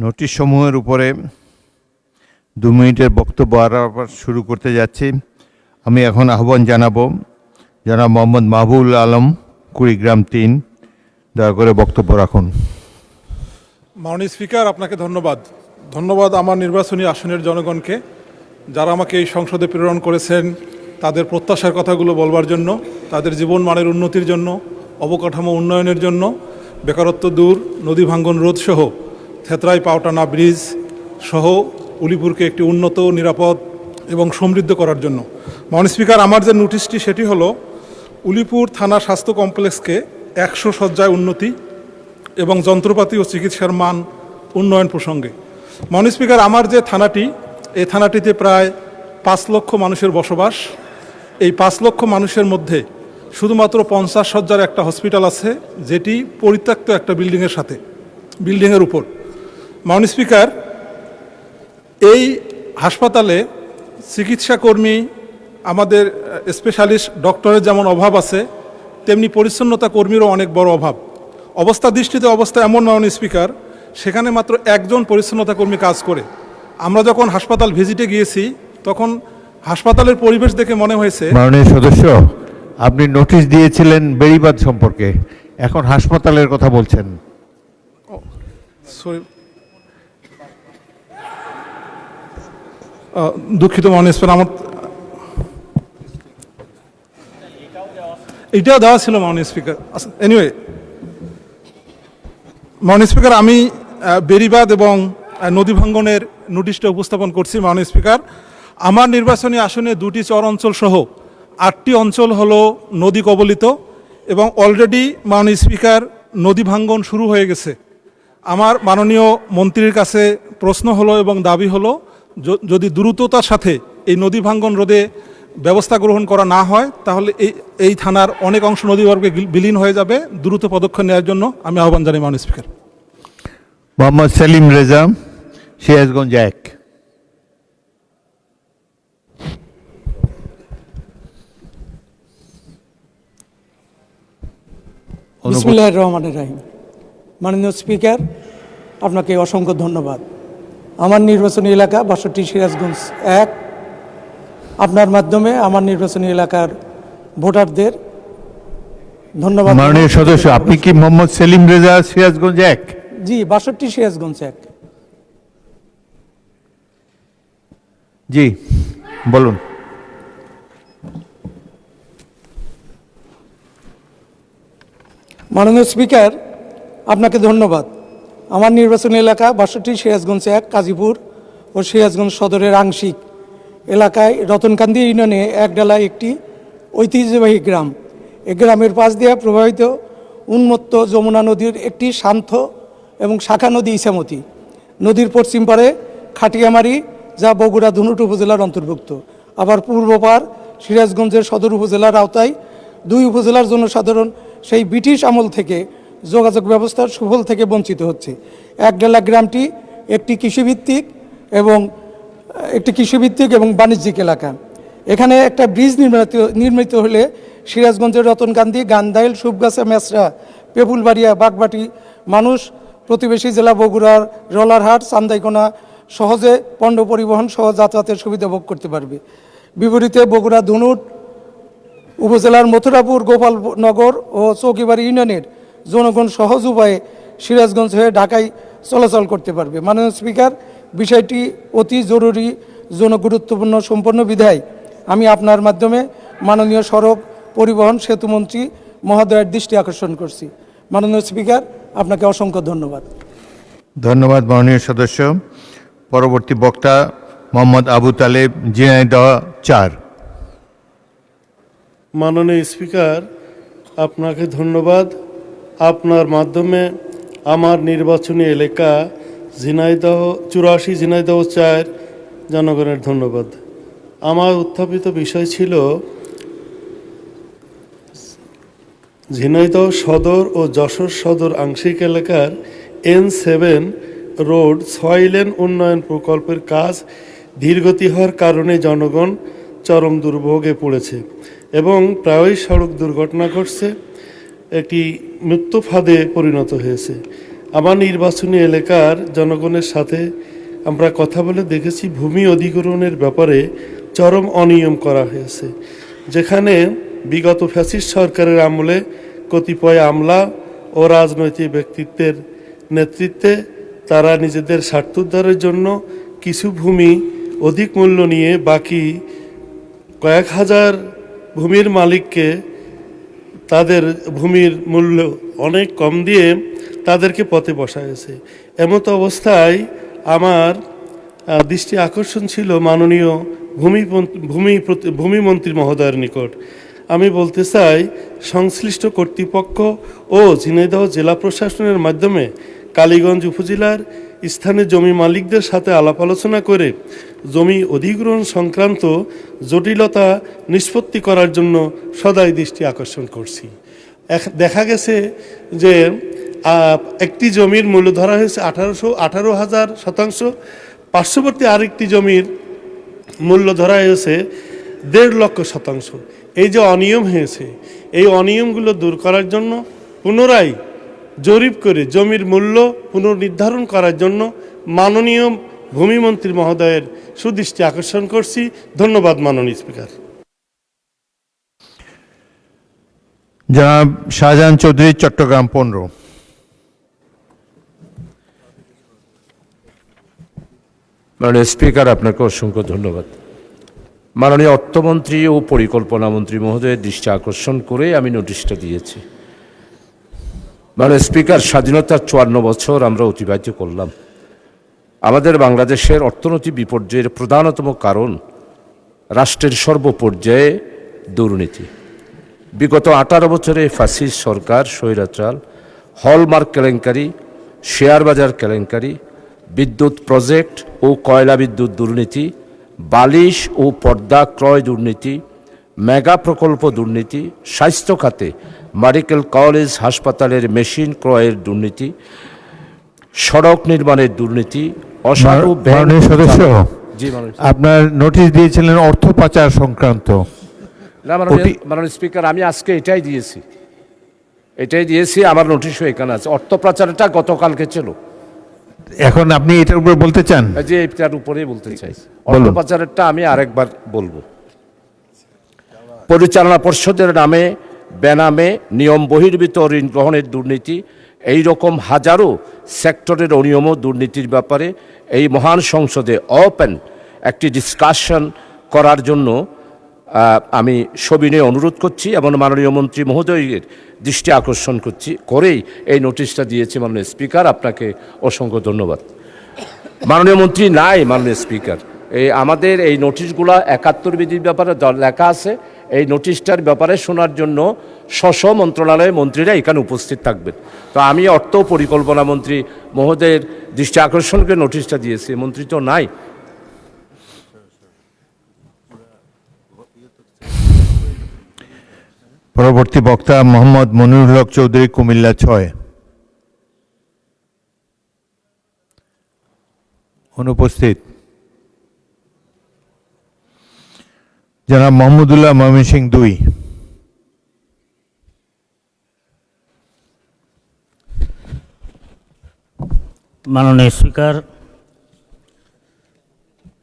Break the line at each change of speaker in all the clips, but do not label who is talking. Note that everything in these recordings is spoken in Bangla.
নোটিশ সমূহের উপরে 2 মিনিটের বক্তব্য আবার শুরু করতে যাচ্ছি। আমি এখন আহ্বান জানাবো জনাব মোহাম্মদ মাহবুবুল আলম, কুড়িগ্রাম 3, দয়া করে বক্তব্য রাখুন।
মাননীয় স্পিকার, আপনাকে ধন্যবাদ আমার নির্বাচনী আসনের জনগণকে, যারা আমাকে এই সংসদে প্রেরণ করেছেন তাদের প্রত্যাশার কথাগুলো বলবার জন্য, তাদের জীবন মানের উন্নতির জন্য, অবকাঠামো উন্নয়নের জন্য, বেকারত্ব দূর, নদী ভাঙ্গন রোধ সহ থেতরাই পাওটানা ব্রিজ সহ উলিপুরকে একটি উন্নত, নিরাপদ এবং সমৃদ্ধ করার জন্য। মাননীয় স্পিকার, আমার যে নোটিশটি সেটি হলো উলিপুর থানা স্বাস্থ্য কমপ্লেক্সকে 100 শয্যায় উন্নতি এবং যন্ত্রপাতি ও চিকিৎসার মান উন্নয়ন প্রসঙ্গে। মাননীয় স্পিকার, আমার যে থানাটি, এই থানাটিতে প্রায় 5 লক্ষ মানুষের বসবাস। এই 5 লক্ষ মানুষের মধ্যে শুধুমাত্র 50 শয্যার একটা হসপিটাল আছে, যেটি পরিত্যক্ত একটা বিল্ডিংয়ের উপর। মাননীয় স্পিকার, এই হাসপাতালে চিকিৎসাকর্মী, আমাদের স্পেশালিস্ট ডক্টরের যেমন অভাব আছে, তেমনি পরিচ্ছন্নতা কর্মীরও অনেক বড় অভাব। অবস্থা এমন, মাননীয় স্পিকার, সেখানে মাত্র 1জন পরিচ্ছন্নতা কর্মী কাজ করে। আমরা যখন হাসপাতাল ভিজিটে গিয়েছি তখন হাসপাতালের পরিবেশ দেখে মনে হয়েছে।
মাননীয় সদস্য, আপনি নোটিশ দিয়েছিলেন বেড়িবাঁধ সম্পর্কে, এখন হাসপাতালের কথা বলছেন।
দুঃখিত মাননীয় স্পিকার, আমার এটাও দেওয়া ছিল মাননীয় স্পিকার। এনিওয়ে, মাননীয় স্পিকার, আমি বেড়িবাঁধ এবং নদী ভাঙ্গনের নোটিশটা উপস্থাপন করছি। মাননীয় স্পিকার, আমার নির্বাচনী আসনে 2টি চর অঞ্চল সহ 8টি অঞ্চল হলো নদী কবলিত এবং অলরেডি মাননীয় স্পিকার নদী ভাঙ্গন শুরু হয়ে গেছে। আমার মাননীয় মন্ত্রীর কাছে প্রশ্ন হলো এবং দাবি হলো, যদি দ্রুততার সাথে এই নদী ভাঙ্গন রোধে ব্যবস্থা গ্রহণ করা না হয় তাহলে এই থানার অনেক অংশ নদীগর্ভে বিলীন হয়ে যাবে। দ্রুত পদক্ষেপ নেওয়ার জন্য আমি আহ্বান জানাই মাননীয় স্পিকার।
মোহাম্মদ সেলিম রেজা, সিরাজগঞ্জ 1।
বিসমিল্লাহির রহমানির রহিম। মাননীয় স্পিকার, আপনাকে অসংখ্য ধন্যবাদ। আমার নির্বাচনী এলাকা 62 সিরাজগঞ্জ 1, আপনার মাধ্যমে আমার নির্বাচনী এলাকার ভোটারদের ধন্যবাদ।
মাননীয় সদস্য, আপনি কি মোহাম্মদ সেলিম রেজা, সিরাজগঞ্জ 1?
জি, 62 সিরাজগঞ্জ 1।
জি, বলুন।
মাননীয় স্পিকার, আপনাকে ধন্যবাদ। আমার নির্বাচনী এলাকা 62 সিরাজগঞ্জ 1 কাজীপুর ও সিরাজগঞ্জ সদরের আংশিক এলাকায় রতনকান্দি ইউনিয়নে একডালা একটি ঐতিহ্যবাহী গ্রাম। এই গ্রামের পাশ দিয়ে প্রবাহিত উন্মত্ত যমুনা নদীর একটি শান্ত এবং শাখা নদী ইছামতি। নদীর পশ্চিম পারে খাটিয়ামারি, যা বগুড়া ধুনুট উপজেলার অন্তর্ভুক্ত। আবার পূর্ব পার সিরাজগঞ্জের সদর উপজেলার আওতায়। 2 উপজেলার জনসাধারণ সেই ব্রিটিশ আমল থেকে যোগাযোগ ব্যবস্থার সুফল থেকে বঞ্চিত হচ্ছে। একডালা গ্রামটি একটি কৃষিভিত্তিক এবং বাণিজ্যিক এলাকা। এখানে একটা ব্রিজ নির্মিত হলে সিরাজগঞ্জের রতনকান্দি, গান্ধাইল, সুবগাছা, মেসরা, পেপুলবাড়িয়া, বাগবাটি মানুষ প্রতিবেশী জেলা বগুড়ার রলারহাট, চান্দাইকোনা সহজে পণ্য পরিবহন সহ যাতায়াতের সুবিধা ভোগ করতে পারবে। বিপরীতে বগুড়া ধুনুট উপজেলার মথুরাপুর, গোপালনগর ও চৌকিবাড়ি ইউনিয়নের জনগণ সহজ উপায়ে সিরাজগঞ্জ হয়ে ঢাকায় চলাচল করতে পারবে। মাননীয় স্পিকার, বিষয়টি অতি জরুরি, জনগুরুত্বপূর্ণ সম্পন্ন বিধায় আমি আপনার মাধ্যমে মাননীয় সড়ক পরিবহন সেতুমন্ত্রী মহোদয়ের দৃষ্টি আকর্ষণ করছি। মাননীয় স্পিকার, আপনাকে অসংখ্য ধন্যবাদ।
ধন্যবাদ মাননীয় সদস্য। পরবর্তী বক্তা মোহাম্মদ আবু তালেব, ঝিনাইদহ 4।
মাননীয় স্পিকার, আপনাকে ধন্যবাদ। আপনার মাধ্যমে আমার নির্বাচনী এলাকা ঝিনাইদহ 4 জনগণের ধন্যবাদ। আমার উত্থাপিত বিষয় ছিল ঝিনাইদহ সদর ও যশোর সদর আংশিক এলাকার N7 রোড 6 লেন উন্নয়ন প্রকল্পের কাজ ধীরগতি হওয়ার কারণে জনগণ চরম দুর্ভোগে পড়েছে এবং প্রায়ই সড়ক দুর্ঘটনা ঘটছে, একটি মৃত্যু ফাঁদে পরিণত হয়েছে। আমার নির্বাচনী এলাকার জনগণের সাথে আমরা কথা বলে দেখেছি ভূমি অধিগ্রহণের ব্যাপারে চরম অনিয়ম করা হয়েছে, যেখানে বিগত ফ্যাসিস্ট সরকারের আমলে কতিপয় আমলা ও রাজনৈতিক ব্যক্তিত্বের নেতৃত্বে তারা নিজেদের স্বার্থ উদ্ধারের জন্য কিছু ভূমি অধিক মূল্য নিয়ে বাকি কয়েক হাজার ভূমির মালিককে তাদের ভূমির মূল্য অনেক কম দিয়ে তাদেরকে পথে বসাইছে। এমত অবস্থায় আমার দৃষ্টি আকর্ষণ ছিল মাননীয় ভূমিমন্ত্রী মহোদয়ের নিকট। আমি বলতে চাই, সংশ্লিষ্ট কর্তৃপক্ষ ও ঝিনাইদহ জেলা প্রশাসনের মাধ্যমে কালীগঞ্জ উপজেলার স্থানীয় জমি মালিকদের সাথে আলাপ আলোচনা করে জমি অধিগ্রহণ সংক্রান্ত জটিলতা নিষ্পত্তি করার জন্য সদাই দৃষ্টি আকর্ষণ করছি। দেখা গেছে যে একটি জমির মূল্য ধরা হয়েছে 18,000 শতাংশ, পার্শ্ববর্তী আরেকটি জমির মূল্য ধরা হয়েছে 1.5 লক্ষ শতাংশ। এই যে অনিয়ম হয়েছে, এই অনিয়মগুলো দূর করার জন্য পুনরায় জরিপ করে জমির মূল্য পুনর্নির্ধারণ করার জন্য মাননীয় ভূমিমন্ত্রী মহোদয়ের সুদৃষ্টি আকর্ষণ করছি। ধন্যবাদ মাননীয় স্পিকার।
জনাব শাহজাহান চৌধুরী, চট্টগ্রাম 15।
মাননীয় স্পিকার, আপনাকে অসংখ্য ধন্যবাদ। মাননীয় অর্থমন্ত্রী ও পরিকল্পনা মন্ত্রী মহোদয়ের দৃষ্টি আকর্ষণ করে আমি নোটিশটা দিয়েছি। মাননীয় স্পিকার, স্বাধীনতার 54 বছর আমরা অতিবাহিত করলাম। আমাদের বাংলাদেশের অর্থনৈতিক বিপর্যয়ের প্রধানতম কারণ রাষ্ট্রের সর্বপর্যায়ে দুর্নীতি। বিগত 18 বছরে ফ্যাসিস্ট সরকার স্বৈরাচার, হলমার্ক কেলেঙ্কারি, শেয়ার বাজার কেলেঙ্কারি, বিদ্যুৎ প্রজেক্ট ও কয়লা বিদ্যুৎ দুর্নীতি, বালিশ ও পর্দা ক্রয় দুর্নীতি, মেগা প্রকল্প দুর্নীতি, স্বাস্থ্য খাতে মেডিকেল কলেজ হাসপাতালের মেশিন ক্রয়ের দুর্নীতি, সড়ক নির্মাণের দুর্নীতি, অসাধু
মাননীয় সদস্য,
জি মাননীয়
আপনার নোটিশ দিয়েছিলেন অর্থ পাচার সংক্রান্ত।
না মাননীয় স্পিকার, আমি আজকে এটাই দিয়েছি, আমার নোটিশও এখানে আছে। অর্থ পাচারটা গতকালকে ছিল,
এখন আপনি এটার উপর বলতে চান?
যে এটার উপরেই বলতে চাই। অর্থ পাচারেরটা আমি আরেকবার বলবো। পরিচালনা পর্ষদের নামে বেনামে নিয়ম বহির্ভূত ঋণ গ্রহণের দুর্নীতি, এই রকম হাজারো সেক্টরের অনিয়ম দুর্নীতির ব্যাপারে এই মহান সংসদে ওপেন একটি ডিসকাশন করার জন্য আমি সবিনয়ে অনুরোধ করছি এবং মাননীয় মন্ত্রী মহোদয়ের দৃষ্টি আকর্ষণ করেই এই নোটিশটা দিয়েছি। মাননীয় স্পিকার, আপনাকে অসংখ্য ধন্যবাদ। মাননীয় মন্ত্রী নাই, মাননীয় স্পিকার, আমাদের এই নোটিশগুলো 71 বিধির ব্যাপারে লেখা আছে। এই নোটিশটার ব্যাপারে শোনার জন্য স্ব মন্ত্রণালয়ের মন্ত্রীরা এখানে উপস্থিত থাকবেন। তো আমি অর্থ পরিকল্পনা মন্ত্রী মহোদয়ের দৃষ্টি আকর্ষণ করে নোটিশটা দিয়েছি, মন্ত্রী তো নাই।
পরবর্তী বক্তা মোহাম্মদ মনিরুল হক চৌধুরী, কুমিল্লা 6। অনুপস্থিত। জনাব মোহাম্মদুল্লাহ, ময়মনসিংহ 2।
মাননীয় স্পিকার,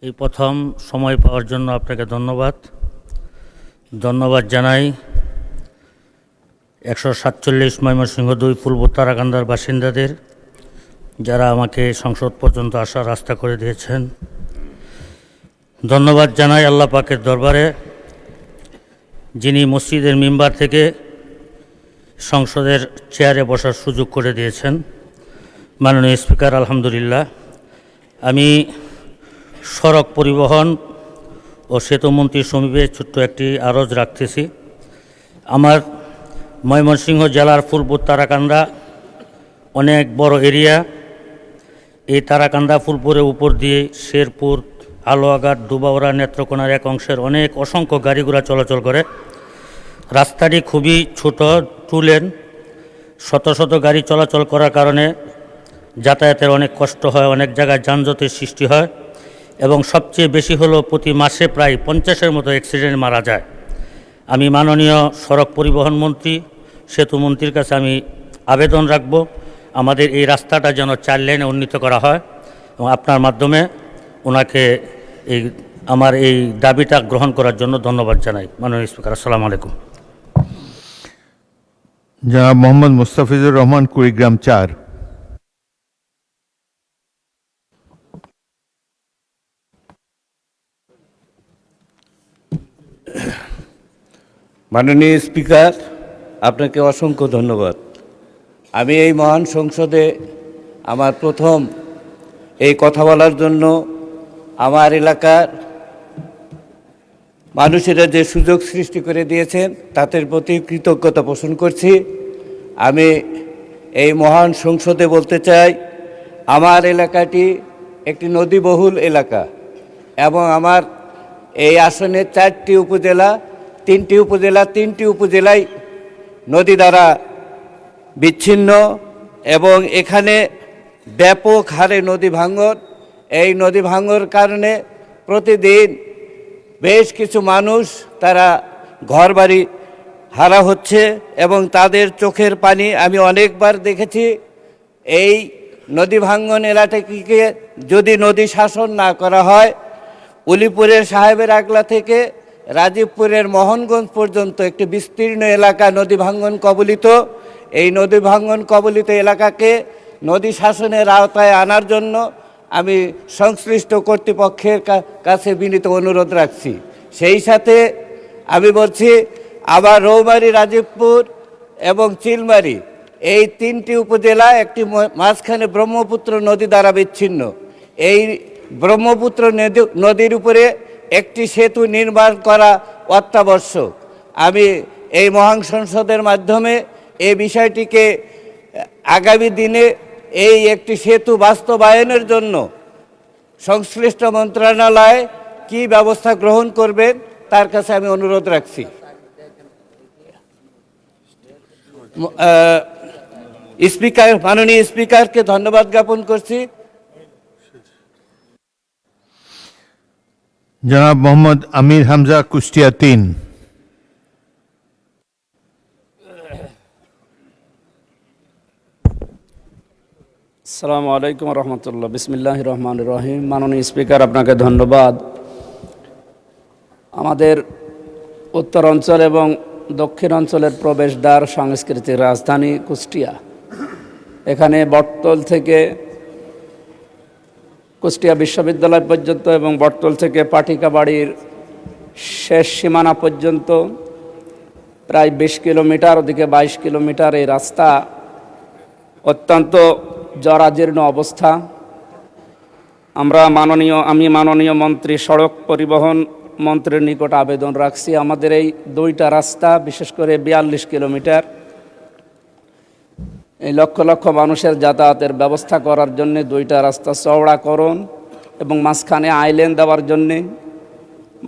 এই প্রথম সময় পাওয়ার জন্য আপনাকে ধন্যবাদ জানাই 147 ময়মনসিংহ 2 পূর্ব তারাকান্দার বাসিন্দাদের, যারা আমাকে সংসদ পর্যন্ত আসার রাস্তা করে দিয়েছেন। ধন্যবাদ জানাই আল্লাহ পাকের দরবারে, যিনি মসজিদের মিম্বার থেকে সংসদের চেয়ারে বসার সুযোগ করে দিয়েছেন। মাননীয় স্পিকার, আলহামদুলিল্লাহ, আমি সড়ক পরিবহন ও সেতুমন্ত্রী সমীপে ছোট্ট একটি আরজ রাখতেছি। আমার ময়মনসিংহ জেলার ফুলপুর তারাকান্দা অনেক বড় এরিয়া। এই তারাকান্দা ফুলপুরের উপর দিয়ে শেরপুর, আলোয়াঘাট, দুবাওড়া, নেত্রকোনার এক অংশের অসংখ্য গাড়িঘোড়া চলাচল করে। রাস্তাটি খুবই ছোট, 2 লেন। শত শত গাড়ি চলাচল করার কারণে যাতায়াতের অনেক কষ্ট হয়, অনেক জায়গায় যানজটের সৃষ্টি হয় এবং সবচেয়ে বেশি হলো প্রতি মাসে প্রায় 50-এর মতো অ্যাক্সিডেন্ট মারা যায়। আমি মাননীয় সড়ক পরিবহন মন্ত্রী, সেতু মন্ত্রীর কাছে আমি আবেদন রাখব আমাদের এই রাস্তাটা যেন 4 লেনে উন্নীত করা হয় এবং আপনার মাধ্যমে ওনাকে এই আমার এই দাবিটা গ্রহণ করার জন্য ধন্যবাদ জানাই। মাননীয় স্পিকার, আসসালামু আলাইকুম।
জনাব মোহাম্মদ মুস্তাফিজুর রহমান, কুড়িগ্রাম 4।
মাননীয় স্পিকার, আপনাকে অসংখ্য ধন্যবাদ। আমি এই মহান সংসদে আমার প্রথম এই কথা বলার জন্য আমার এলাকার মানুষেরা যে সুযোগ সৃষ্টি করে দিয়েছেন তাদের প্রতি কৃতজ্ঞতা পোষণ করছি। আমি এই মহান সংসদে বলতে চাই, আমার এলাকাটি একটি নদীবহুল এলাকা এবং আমার এই আসনের 4টি উপজেলা, 3টি উপজেলায় নদী দ্বারা বিচ্ছিন্ন এবং এখানে ব্যাপক হারে নদী ভাঙন। এই নদী ভাঙনের কারণে প্রতিদিন বেশ কিছু মানুষ তারা ঘরবাড়ি হারা হচ্ছে এবং তাদের চোখের পানি আমি অনেকবার দেখেছি। এই নদী ভাঙন এলাকাটিকে যদি নদী শাসন না করা হয়, উলিপুরের সাহেবের আগলা থেকে রাজীবপুরের মোহনগঞ্জ পর্যন্ত একটি বিস্তীর্ণ এলাকা নদী ভাঙন কবলিত। এই নদী ভাঙন কবলিত এলাকাকে নদী শাসনের আওতায় আনার জন্য আমি সংশ্লিষ্ট কর্তৃপক্ষের কাছে বিনীত অনুরোধ রাখছি। সেই সাথে আমি বলছি, আবার রৌমারী, রাজীবপুর এবং চিলমারী এই 3টি উপজেলা একটি মাঝখানে ব্রহ্মপুত্র নদী দ্বারা বিচ্ছিন্ন। এই ব্রহ্মপুত্র নদীর উপরে একটি সেতু নির্মাণ করা অত্যাবশ্যক। আমি এই মহান সংসদের মাধ্যমে এই বিষয়টিকে আগামী দিনে এই একটি সেতু বাস্তবায়নের জন্য সংশ্লিষ্ট মন্ত্রণালয় কি ব্যবস্থা গ্রহণ করবেন তার কাছে আমি অনুরোধ রাখছি। স্পিকার, মাননীয় স্পিকারকে ধন্যবাদ জ্ঞাপন করছি।
জনাব মোহাম্মদ আমির হামজা, কুষ্টিয়া 3।
আসসালামু আলাইকুম রহমতুল্লাহ। বিসমিল্লাহ রহমান রহিম। মাননীয় স্পিকার, আপনাকে ধন্যবাদ। আমাদের উত্তর অঞ্চল এবং দক্ষিণ অঞ্চলের প্রবেশদ্বার, সাংস্কৃতিক রাজধানী কুষ্টিয়া। এখানে বটতল থেকে কুষ্টিয়া বিশ্ববিদ্যালয় পর্যন্ত এবং বটতল থেকে পাটিকাবাড়ির শেষ সীমানা পর্যন্ত প্রায় 20 কিলোমিটার, ওদিকে 22 কিলোমিটার এই রাস্তা অত্যন্ত জরাজীর্ণ অবস্থা। আমি মাননীয় মন্ত্রী, সড়ক পরিবহন মন্ত্রীর নিকট আবেদন রাখছি, আমাদের এই 2টা রাস্তা, বিশেষ করে 42 কিলোমিটার, এই লক্ষ লক্ষ মানুষের যাতায়াতের ব্যবস্থা করার জন্য 2টা রাস্তা চওড়াকরণ এবং মাঝখানে আইল্যান্ড দেওয়ার জন্যে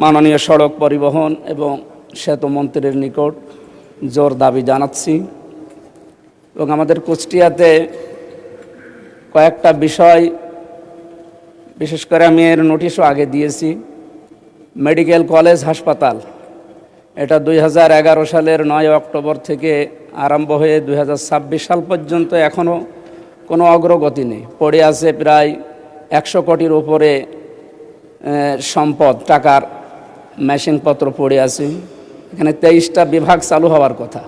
মাননীয় সড়ক পরিবহন এবং সেতু মন্ত্রীর নিকট জোর দাবি জানাচ্ছি। এবং আমাদের কুষ্টিয়াতে কয়েকটা বিষয়, বিশেষ করে আমি এর নোটিশও আগে দিয়েছি। মেডিকেল কলেজ হাসপাতাল, এটা 2011 সালের 9 অক্টোবর থেকে আরম্ভ হয়ে 2026 সাল পর্যন্ত এখনও কোনো অগ্রগতি নেই। পড়ে আছে প্রায় 100 কোটির উপরে সম্পদ, টাকার মেশিনপত্র পড়ে আছে। এখানে 23টা বিভাগ চালু হওয়ার কথা,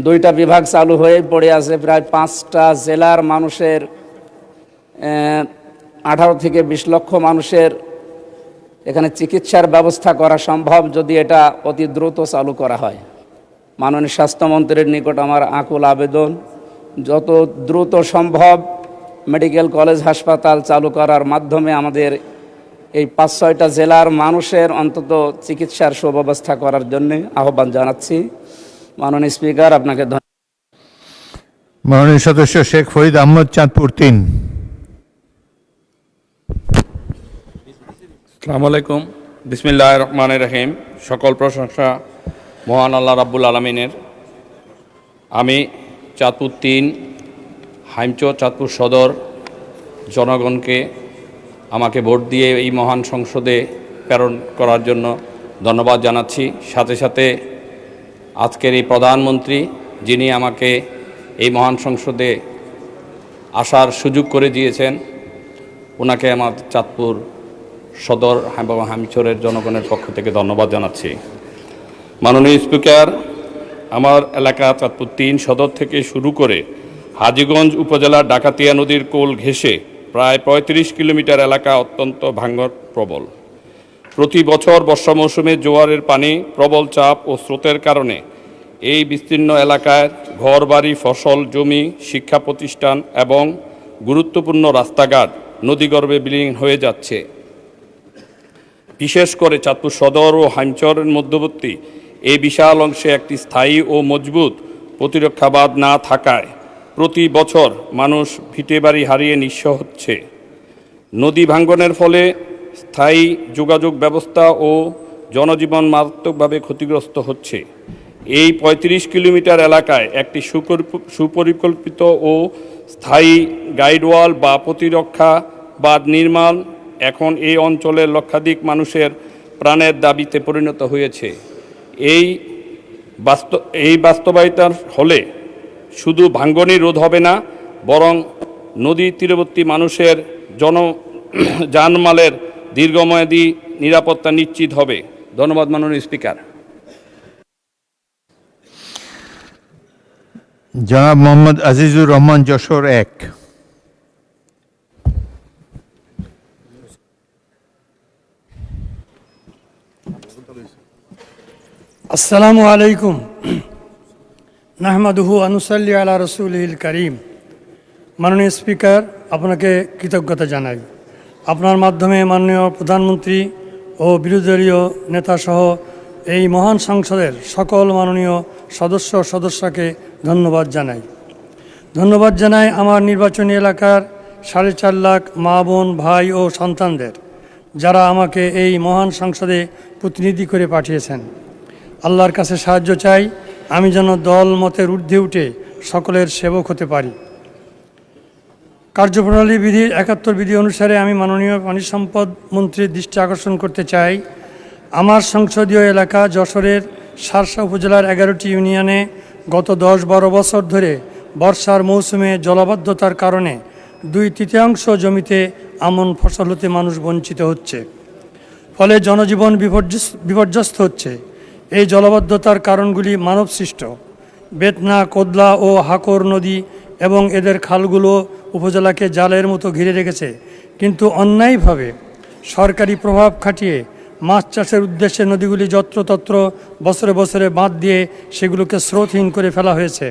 2টা বিভাগ চালু হয়ে পড়ে আছে। প্রায় 5টা জেলার মানুষের 18 থেকে 20 লক্ষ মানুষের এখানে চিকিৎসার ব্যবস্থা করা সম্ভব যদি এটা অতি দ্রুত চালু করা হয়। মাননীয় স্বাস্থ্যমন্ত্রীর নিকট আমার আকুল আবেদন, যত দ্রুত সম্ভব মেডিকেল কলেজ হাসপাতাল চালু করার মাধ্যমে আমাদের এই 5-6টা জেলার মানুষের অন্তত চিকিৎসার সুব্যবস্থা করার জন্য আহ্বান জানাচ্ছি। মাননীয় স্পিকার, আপনাকে ধন্যবাদ।
মাননীয় সদস্য শেখ ফরিদ আহমদ, চাঁদপুর 3।
আসসালামু আলাইকুম। বিসমিল্লাহির রহমানির রহিম। সকল প্রশংসা মহান আল্লাহ রাব্বুল আলামিনের। আমি চাঁদপুর 3 হাইমচর চাঁদপুর সদর জনগণকে আমাকে ভোট দিয়ে এই মহান সংসদে প্রেরণ করার জন্য ধন্যবাদ জানাচ্ছি। সাথে সাথে আজকের এই প্রধানমন্ত্রী, যিনি আমাকে এই মহান সংসদে আসার সুযোগ করে দিয়েছেন, ওনাকে আমার চাঁদপুর সদর এবং হামিচরের জনগণের পক্ষ থেকে ধন্যবাদ জানাচ্ছি। মাননীয় স্পিকার, আমার এলাকা চাঁদপুর ৩ সদর থেকে শুরু করে হাজীগঞ্জ উপজেলার ডাকাতিয়া নদীর কোল ঘেঁষে প্রায় ৩৫ কিলোমিটার এলাকা অত্যন্ত ভাঙন প্রবল। প্রতি বছর বর্ষা মৌসুমে জোয়ারের পানি, প্রবল চাপ ও স্রোতের কারণে এই বিস্তীর্ণ এলাকায় ঘরবাড়ি, ফসল, জমি, শিক্ষা প্রতিষ্ঠান এবং গুরুত্বপূর্ণ রাস্তাঘাট নদীগর্ভে বিলীন হয়ে যাচ্ছে। বিশেষ করে চাঁদপুর সদর ও হাইমচরের মধ্যবর্তী এই বিশাল অংশে একটি স্থায়ী ও মজবুত প্রতিরক্ষা বাঁধ না থাকায় প্রতি বছর মানুষ ভিটেবাড়ি হারিয়ে নিঃস্ব হচ্ছে। নদী ভাঙ্গনের ফলে স্থায়ী যোগাযোগ ব্যবস্থা ও জনজীবন মারাত্মকভাবে ক্ষতিগ্রস্ত হচ্ছে। এই ৩৫ কিলোমিটার এলাকায় একটি সুপরিকল্পিত ও স্থায়ী গাইডওয়াল বা প্রতিরক্ষা বাঁধ নির্মাণ এখন এই অঞ্চলের লক্ষাধিক মানুষের প্রাণের দাবিতে পরিণত হয়েছে। এই বাস্তবায়িতার হলে শুধু ভাঙ্গনই রোধ হবে না, বরং নদী তীরবর্তী মানুষের জানমালের দীর্ঘমেয়াদী নিরাপত্তা নিশ্চিত হবে। ধন্যবাদ মাননীয় স্পিকার।
জনাব মোহাম্মদ আজিজুর রহমান, যশোর ১।
আসসালামু আলাইকুম। নাহমাদুহু আনুসাল্লি আলা রসুলিল করিম। মাননীয় স্পিকার, আপনাকে কৃতজ্ঞতা জানাই। আপনার মাধ্যমে মাননীয় প্রধানমন্ত্রী ও বিরোধী দলীয় নেতাসহ এই মহান সংসদের সকল মাননীয় সদস্যকে ধন্যবাদ জানাই। ধন্যবাদ জানাই আমার নির্বাচনী এলাকার ৪.৫ লাখ মা, বোন, ভাই ও সন্তানদের, যারা আমাকে এই মহান সংসদে প্রতিনিধি করে পাঠিয়েছেন। আল্লাহর কাছে সাহায্য চাই, আমি যেন দল মতের ঊর্ধ্বে উঠে সকলের সেবক হতে পারি। কার্যপ্রণালী বিধির ৭১ বিধি অনুসারে আমি মাননীয় পানি সম্পদ মন্ত্রীর দৃষ্টি আকর্ষণ করতে চাই। আমার সংসদীয় এলাকা যশোরের শার্শা উপজেলার ১১টি ইউনিয়নে গত ১০-১২ বছর ধরে বর্ষার মৌসুমে জলাবদ্ধতার কারণে ২/৩ জমিতে আমন ফসল হতে মানুষ বঞ্চিত হচ্ছে, ফলে জনজীবন বিপর্যস্ত হচ্ছে। এই জলাবদ্ধতার কারণগুলি মানবসৃষ্ট। বেতনা, কোদলা ও হাকর নদী এবং এদের খালগুলো উপজেলাকে জালের মতো ঘিরে রেখেছে, কিন্তু অন্যায়ভাবে সরকারি প্রভাব খাটিয়ে মাছ চাষের উদ্দেশ্যে নদীগুলি যত্রতত্র বছরে বছরে বাঁধ দিয়ে সেগুলোকে স্রোতহীন করে ফেলা হয়েছে।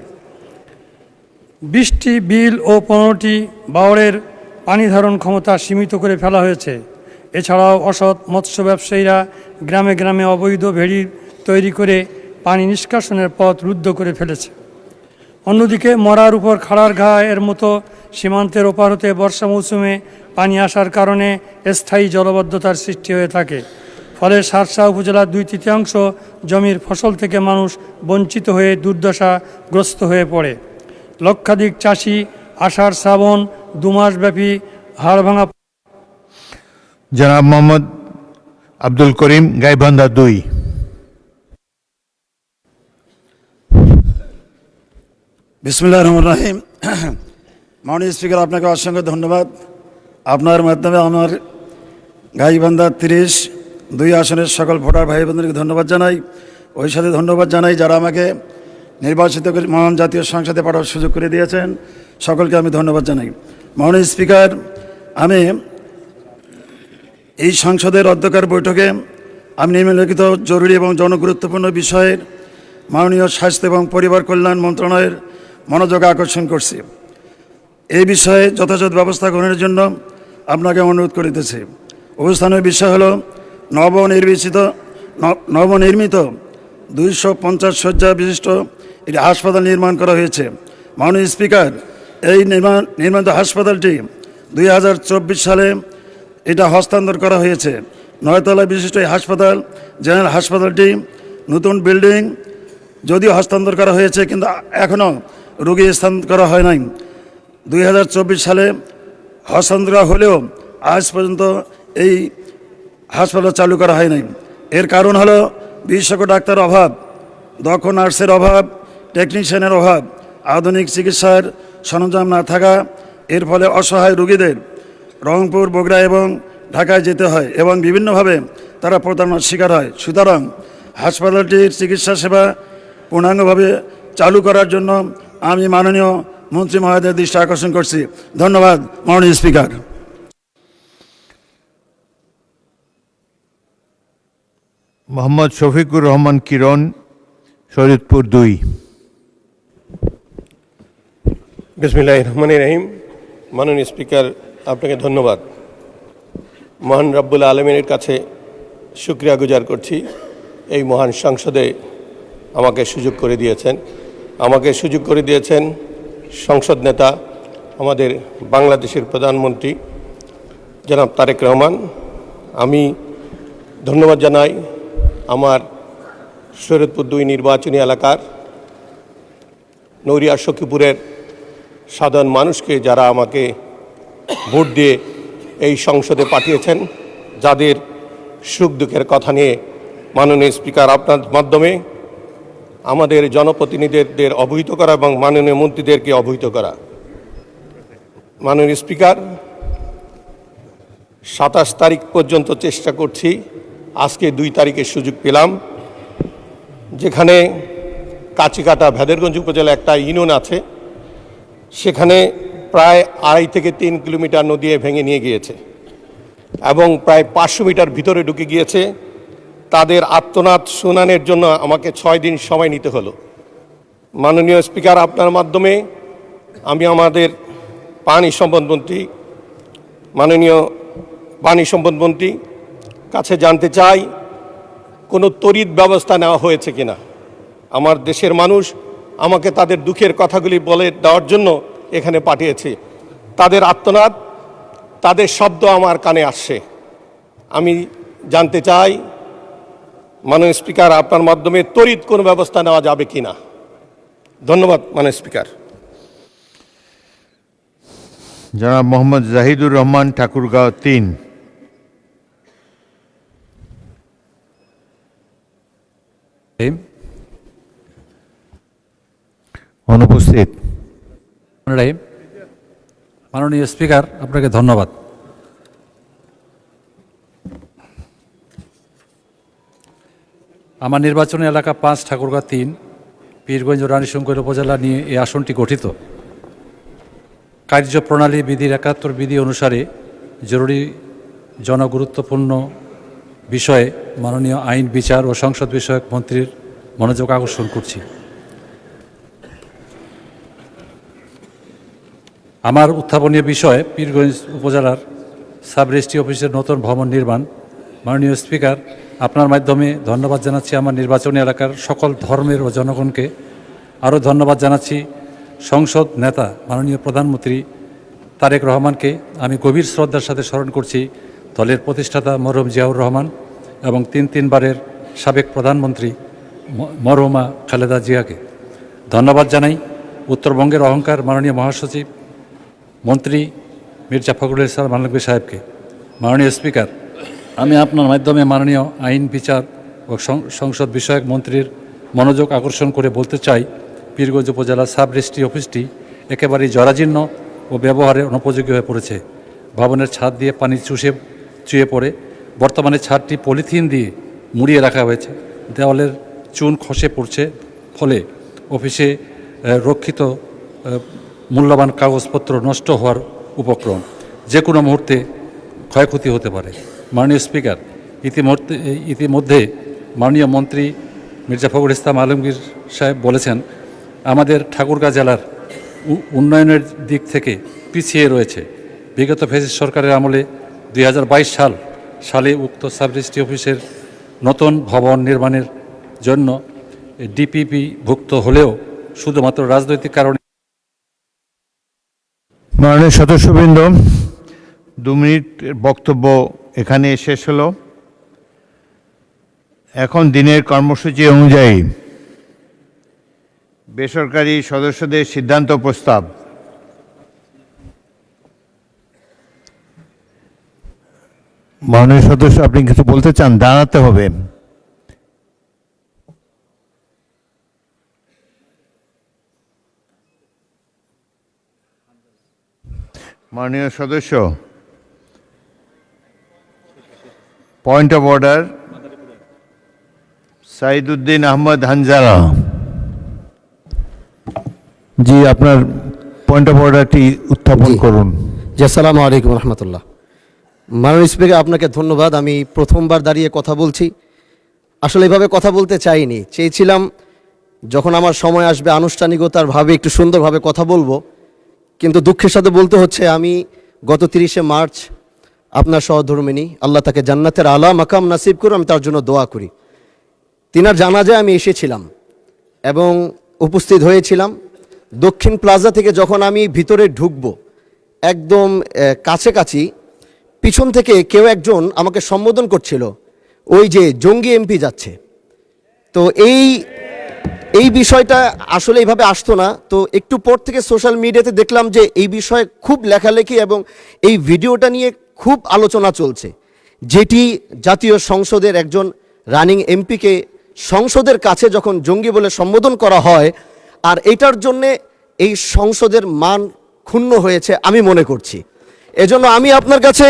২০টি বিল ও ১৫টি বাওড়ের পানি ধারণ ক্ষমতা সীমিত করে ফেলা হয়েছে। এছাড়াও অসৎ মৎস্য ব্যবসায়ীরা গ্রামে গ্রামে অবৈধ ভেড়ি তৈরি করে পানি নিষ্কাশনের পথ রুদ্ধ করে ফেলেছে। অন্যদিকে মরার উপর খাড়ার ঘা এর মতো সীমান্তের ওপার হতে বর্ষা মৌসুমে পানি আসার কারণে স্থায়ী জলাবদ্ধতার সৃষ্টি হয়ে থাকে, ফলে শার্শা উপজেলার ২/৩ জমির ফসল থেকে মানুষ বঞ্চিত হয়ে দুর্দশাগ্রস্ত হয়ে পড়ে। লক্ষাধিক চাষি আষাঢ় শ্রাবণ ২ মাসব্যাপী হাড়ভাঙা।
জনাব মোহাম্মদ আব্দুল করিম, গাইবান্ধা ২।
বিসমিল্লাহির রহমানির রহিম। মাননীয় স্পিকার, আপনাকে অসংখ্য ধন্যবাদ। আপনার মাধ্যমে আমার গাইবান্ধা ৩০-২ আসনের সকল ভোটার ভাই বোনদেরকে ধন্যবাদ জানাই। ওই সাথে ধন্যবাদ জানাই যারা আমাকে নির্বাচিত করে মহান জাতীয় সংসদে পাঠানোর সুযোগ করে দিয়েছেন, সকলকে আমি ধন্যবাদ জানাই। মাননীয় স্পিকার, আমি এই সংসদের অধ্যক্ষের বৈঠকে আমি নিম্নলিখিত জরুরি এবং জনগুরুত্বপূর্ণ বিষয়ের মাননীয় স্বাস্থ্য এবং পরিবার কল্যাণ মন্ত্রণালয়ের মনোযোগ আকর্ষণ করছি। এই বিষয়ে যথাযথ ব্যবস্থা গ্রহণের জন্য আপনাকে অনুরোধ করিতেছি। অবস্থানের বিষয় হল নবনির্মিত 250 শয্যা বিশিষ্ট একটি হাসপাতাল নির্মাণ করা হয়েছে। মাননীয় স্পিকার, এই নির্মিত হাসপাতালটি 2024 সালে এটা হস্তান্তর করা হয়েছে। 9 তলা বিশিষ্ট এই হাসপাতাল, জেনারেল হাসপাতালটি নতুন বিল্ডিং যদিও হস্তান্তর করা হয়েছে, কিন্তু এখনও রোগী স্থানান্তর করা হয় নাই। 2024 সালে হস্তান্তর হলেও আজ পর্যন্ত এই হাসপাতাল চালু করা হয় নাই। এর কারণ হলো বিশেষজ্ঞ ডাক্তার অভাব, দক্ষ নার্সের অভাব, টেকনিশিয়ানের অভাব, আধুনিক চিকিৎসার সরঞ্জাম না থাকা, এর ফলে অসহায় রোগীদের রংপুর, বগুড়া এবং ঢাকায় যেতে হয় এবং বিভিন্নভাবে তারা প্রতারণার শিকার হয়। সুতরাং হাসপাতালটির চিকিৎসা সেবা পূর্ণাঙ্গভাবে চালু করার জন্য আমি মাননীয় মন্ত্রী মহোদয়ের দৃষ্টি আকর্ষণ করছি। ধন্যবাদ মাননীয় স্পিকার।
মোহাম্মদ শফিকুর রহমান কিরণ, শরীয়তপুর 2।
বিসমিল্লাহির রহমানির রহিম। মাননীয় স্পিকার, আপনাকে ধন্যবাদ। মহান রব্বুল আলমিনের কাছে শুকরিয়া গুজার করছি, এই মহান সংসদে আমাকে সুযোগ করে দিয়েছেন সংসদ নেতা, আমাদের বাংলাদেশের প্রধানমন্ত্রী জনাব তারেক রহমান। আমি ধন্যবাদ জানাই আমার শরীয়তপুর 2 নির্বাচনী এলাকার নৌরিয়া সখীপুরের সাধারণ মানুষকে, যারা আমাকে ভোট দিয়ে এই সংসদে পাঠিয়েছেন, যাদের সুখ দুঃখের কথা নিয়ে মাননীয় স্পিকার আপনার মাধ্যমে আমাদের জনপ্রতিনিধিদের অবহিত করা এবং মাননীয় মন্ত্রীদেরকে অবহিত করা। মাননীয় স্পিকার, 27 তারিখ পর্যন্ত চেষ্টা করছি, আজকে 2 তারিখের সুযোগ পেলাম, যেখানে কাচিকাটা ভেদেরগঞ্জ উপজেলা একটা ইউনিয়ন আছে, সেখানে প্রায় 2.5 থেকে 3 কিলোমিটার নদী ভেঙে নিয়ে গিয়েছে এবং প্রায় 500 মিটার ভিতরে ঢুকে গিয়েছে। তাদের আর্তনাদ শুনানোর জন্য আমাকে 6 দিন সময় নিতে হলো। মাননীয় স্পিকার, আপনার মাধ্যমে আমি আমাদের মাননীয় পানি সম্পদ মন্ত্রী কাছে জানতে চাই, কোনো তড়িৎ ব্যবস্থা নেওয়া হয়েছে কিনা। আমার দেশের মানুষ আমাকে তাদের দুঃখের কথাগুলি বলে দেওয়ার জন্য এখানে পাঠিয়েছে। তাদের আর্তনাদ, তাদের শব্দ আমার কানে আসছে। আমি জানতে চাই মাননীয় স্পিকার, আপনার মাধ্যমে তড়িৎ কোনো ব্যবস্থা নেওয়া যাবে কিনা। ধন্যবাদ মাননীয় স্পিকার।
জনাব মোহাম্মদ জাহিদুর রহমান, ঠাকুরগাঁও 3। অনুপস্থিত।
মাননীয় স্পিকার, আপনাকে ধন্যবাদ। আমার নির্বাচনী এলাকা 5, ঠাকুরগাঁও 3, পীরগঞ্জ ও রানীশঙ্কর উপজেলা নিয়ে এই আসনটি গঠিত। কার্যপ্রণালী বিধির 71 বিধি অনুসারে জরুরি জনগুরুত্বপূর্ণ বিষয়ে মাননীয় আইন, বিচার ও সংসদ বিষয়ক মন্ত্রীর মনোযোগ আকর্ষণ করছি। আমার উত্থাপনীয় বিষয় পীরগঞ্জ উপজেলার সাব রেজিস্ট্রি অফিসের নতুন ভবন নির্মাণ। মাননীয় স্পিকার, আপনার মাধ্যমে ধন্যবাদ জানাচ্ছি আমার নির্বাচনী এলাকার সকল ধর্মের ও জনগণকে। আরও ধন্যবাদ জানাচ্ছি সংসদ নেতা মাননীয় প্রধানমন্ত্রী তারেক রহমানকে। আমি গভীর শ্রদ্ধার সাথে স্মরণ করছি দলের প্রতিষ্ঠাতা মরহুম জিয়াউর রহমান এবং 3 বারের সাবেক প্রধানমন্ত্রী মরহুমা খালেদা জিয়াকে। ধন্যবাদ জানাই উত্তরবঙ্গের অহংকার মাননীয় মহাসচিব মন্ত্রী মির্জা ফখরুল ইসলাম আলমগীর সাহেবকে। মাননীয় স্পিকার, আমি আপনার মাধ্যমে মাননীয় আইন, বিচার ও সংসদ বিষয়ক মন্ত্রীর মনোযোগ আকর্ষণ করে বলতে চাই, পীরগঞ্জ উপজেলা সাব রেজিস্ট্রি অফিসটি একেবারেই জরাজীর্ণ ও ব্যবহারে অনুপযোগী হয়ে পড়েছে। ভবনের ছাদ দিয়ে পানি চুয়ে পড়ে। বর্তমানে ছাদটি পলিথিন দিয়ে মুড়িয়ে রাখা হয়েছে। দেওয়ালের চুন খসে পড়ছে, ফলে অফিসে রক্ষিত মূল্যবান কাগজপত্র নষ্ট হওয়ার উপক্রম। যে কোনো মুহূর্তে ক্ষয়ক্ষতি হতে পারে। মাননীয় স্পিকার, ইতিমধ্যে মাননীয় মন্ত্রী মির্জা ফখরুল ইসলাম আলমগীর সাহেব বলেছেন, আমাদের ঠাকুরগাঁও জেলার উন্নয়নের দিক থেকে পিছিয়ে রয়েছে। বিগত ফ্যাসিস্ট সরকারের আমলে 2022 সালে উক্ত সাব রেজিস্ট্রি অফিসের নতুন ভবন নির্মাণের জন্য ডিপিপি ভুক্ত হলেও শুধুমাত্র রাজনৈতিক কারণে।
মাননীয় সদস্যবৃন্দ, 2 মিনিটের বক্তব্য এখানে শেষ হলো। এখন দিনের কর্মসূচি অনুযায়ী বেসরকারি সদস্যদের সিদ্ধান্ত প্রস্তাব। মাননীয় সদস্য, আপনি কিছু বলতে চান? দাঁড়াতে হবে। মাননীয় সদস্য, point of order, Saiduddin Ahmad Hanzala. জি, আপনার পয়েন্ট অফ অর্ডারটি উত্থাপন করুন।
জি, আসসালামু আলাইকুম রহমতুল্লাহ। মাননীয় স্পিকার, আপনাকে ধন্যবাদ। আমি প্রথমবার দাঁড়িয়ে কথা বলছি। আসলে এভাবে কথা বলতে চাইনি, চেয়েছিলাম যখন আমার সময় আসবে আনুষ্ঠানিকতারভাবে একটু সুন্দরভাবে কথা বলবো, কিন্তু দুঃখের সাথে বলতে হচ্ছে আমি গত 30শে মার্চ আপনার সহধর্মিণী, আল্লাহ তাকে জান্নাতের আলা মাকাম নাসিব করুন, আমি তার জন্য দোয়া করি। তিনার জানাজায় আমি এসেছিলাম এবং উপস্থিত হয়েছিলাম। দক্ষিণ প্লাজা থেকে যখন আমি ভিতরে ঢুকবো, একদম কাছাকাছি পিছন থেকে কেউ একজন আমাকে সম্বোধন করছিল, ওই যে জঙ্গি এমপি যাচ্ছে। তো এই বিষয়টা আসলে এইভাবে আসতো না। তো একটু পর থেকে সোশ্যাল মিডিয়াতে দেখলাম যে এই বিষয়ে খুব লেখালেখি এবং এই ভিডিওটা নিয়ে খুব আলোচনা চলছে, যেটি জাতীয় সংসদের একজন রানিং এমপিকে সংসদের কাছে যখন জঙ্গি বলে সম্বোধন করা হয়, আর এটার জন্যে এই সংসদের মান ক্ষুণ্ণ হয়েছে আমি মনে করছি। এজন্য আমি আপনার কাছে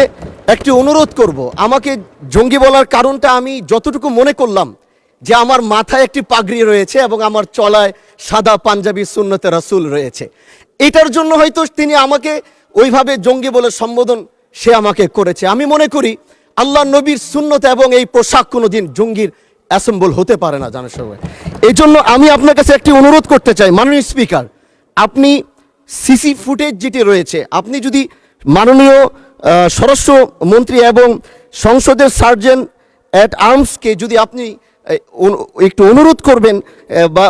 একটি অনুরোধ করব, আমাকে জঙ্গি বলার কারণটা আমি যতটুকু মনে করলাম যে আমার মাথায় একটি পাগড়ি রয়েছে এবং আমার চলায় সাদা পাঞ্জাবি সুন্নতে রাসূল রয়েছে, এটার জন্য হয়তো তিনি আমাকে ওইভাবে জঙ্গি বলে সম্বোধন সে আমাকে করেছে। আমি মনে করি আল্লাহ নবীর সুন্নতে এবং এই পোশাক কোনোদিন জঙ্গির অ্যাসেম্বল হতে পারে না জানার সবাই। এই জন্য আমি আপনার কাছে একটি অনুরোধ করতে চাই, মাননীয় স্পিকার, আপনি সিসি ফুটেজ যেটি রয়েছে, আপনি যদি মাননীয় স্বরাষ্ট্রমন্ত্রী এবং সংসদের সার্জেন্ট অ্যাট আর্মসকে যদি আপনি একটু অনুরোধ করবেন বা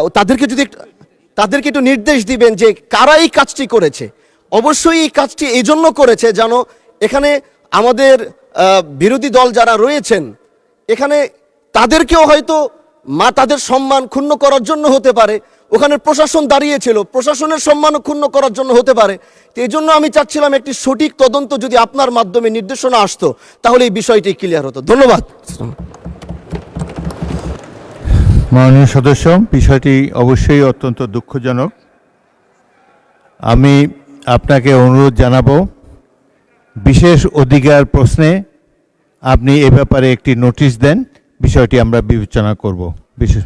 তাদেরকে একটু নির্দেশ দিবেন যে কারা এই কাজটি করেছে। অবশ্যই এই কাজটি এই জন্য করেছে যেন এখানে আমাদের বিরোধী দল যারা রয়েছেন এখানে তাদেরকেও হয়তো তাদের সম্মান ক্ষুণ্ণ করার জন্য হতে পারে, ওখানে প্রশাসন দাঁড়িয়েছিল, প্রশাসনের সম্মানও ক্ষুণ্ণ করার জন্য হতে পারে। তো এই জন্য আমি চাচ্ছিলাম একটি সঠিক তদন্ত যদি আপনার মাধ্যমে নির্দেশনা আসতো তাহলে এই বিষয়টি ক্লিয়ার হতো। ধন্যবাদ।
মাননীয় সদস্য, বিষয়টি অবশ্যই অত্যন্ত দুঃখজনক। আমি আপনাকে অনুরোধ জানাবো, বিশেষ অধিকার প্রশ্নে আপনি এ ব্যাপারে একটি নোটিশ দেন, বিষয়টি আমরা বিবেচনা করব। বিশেষ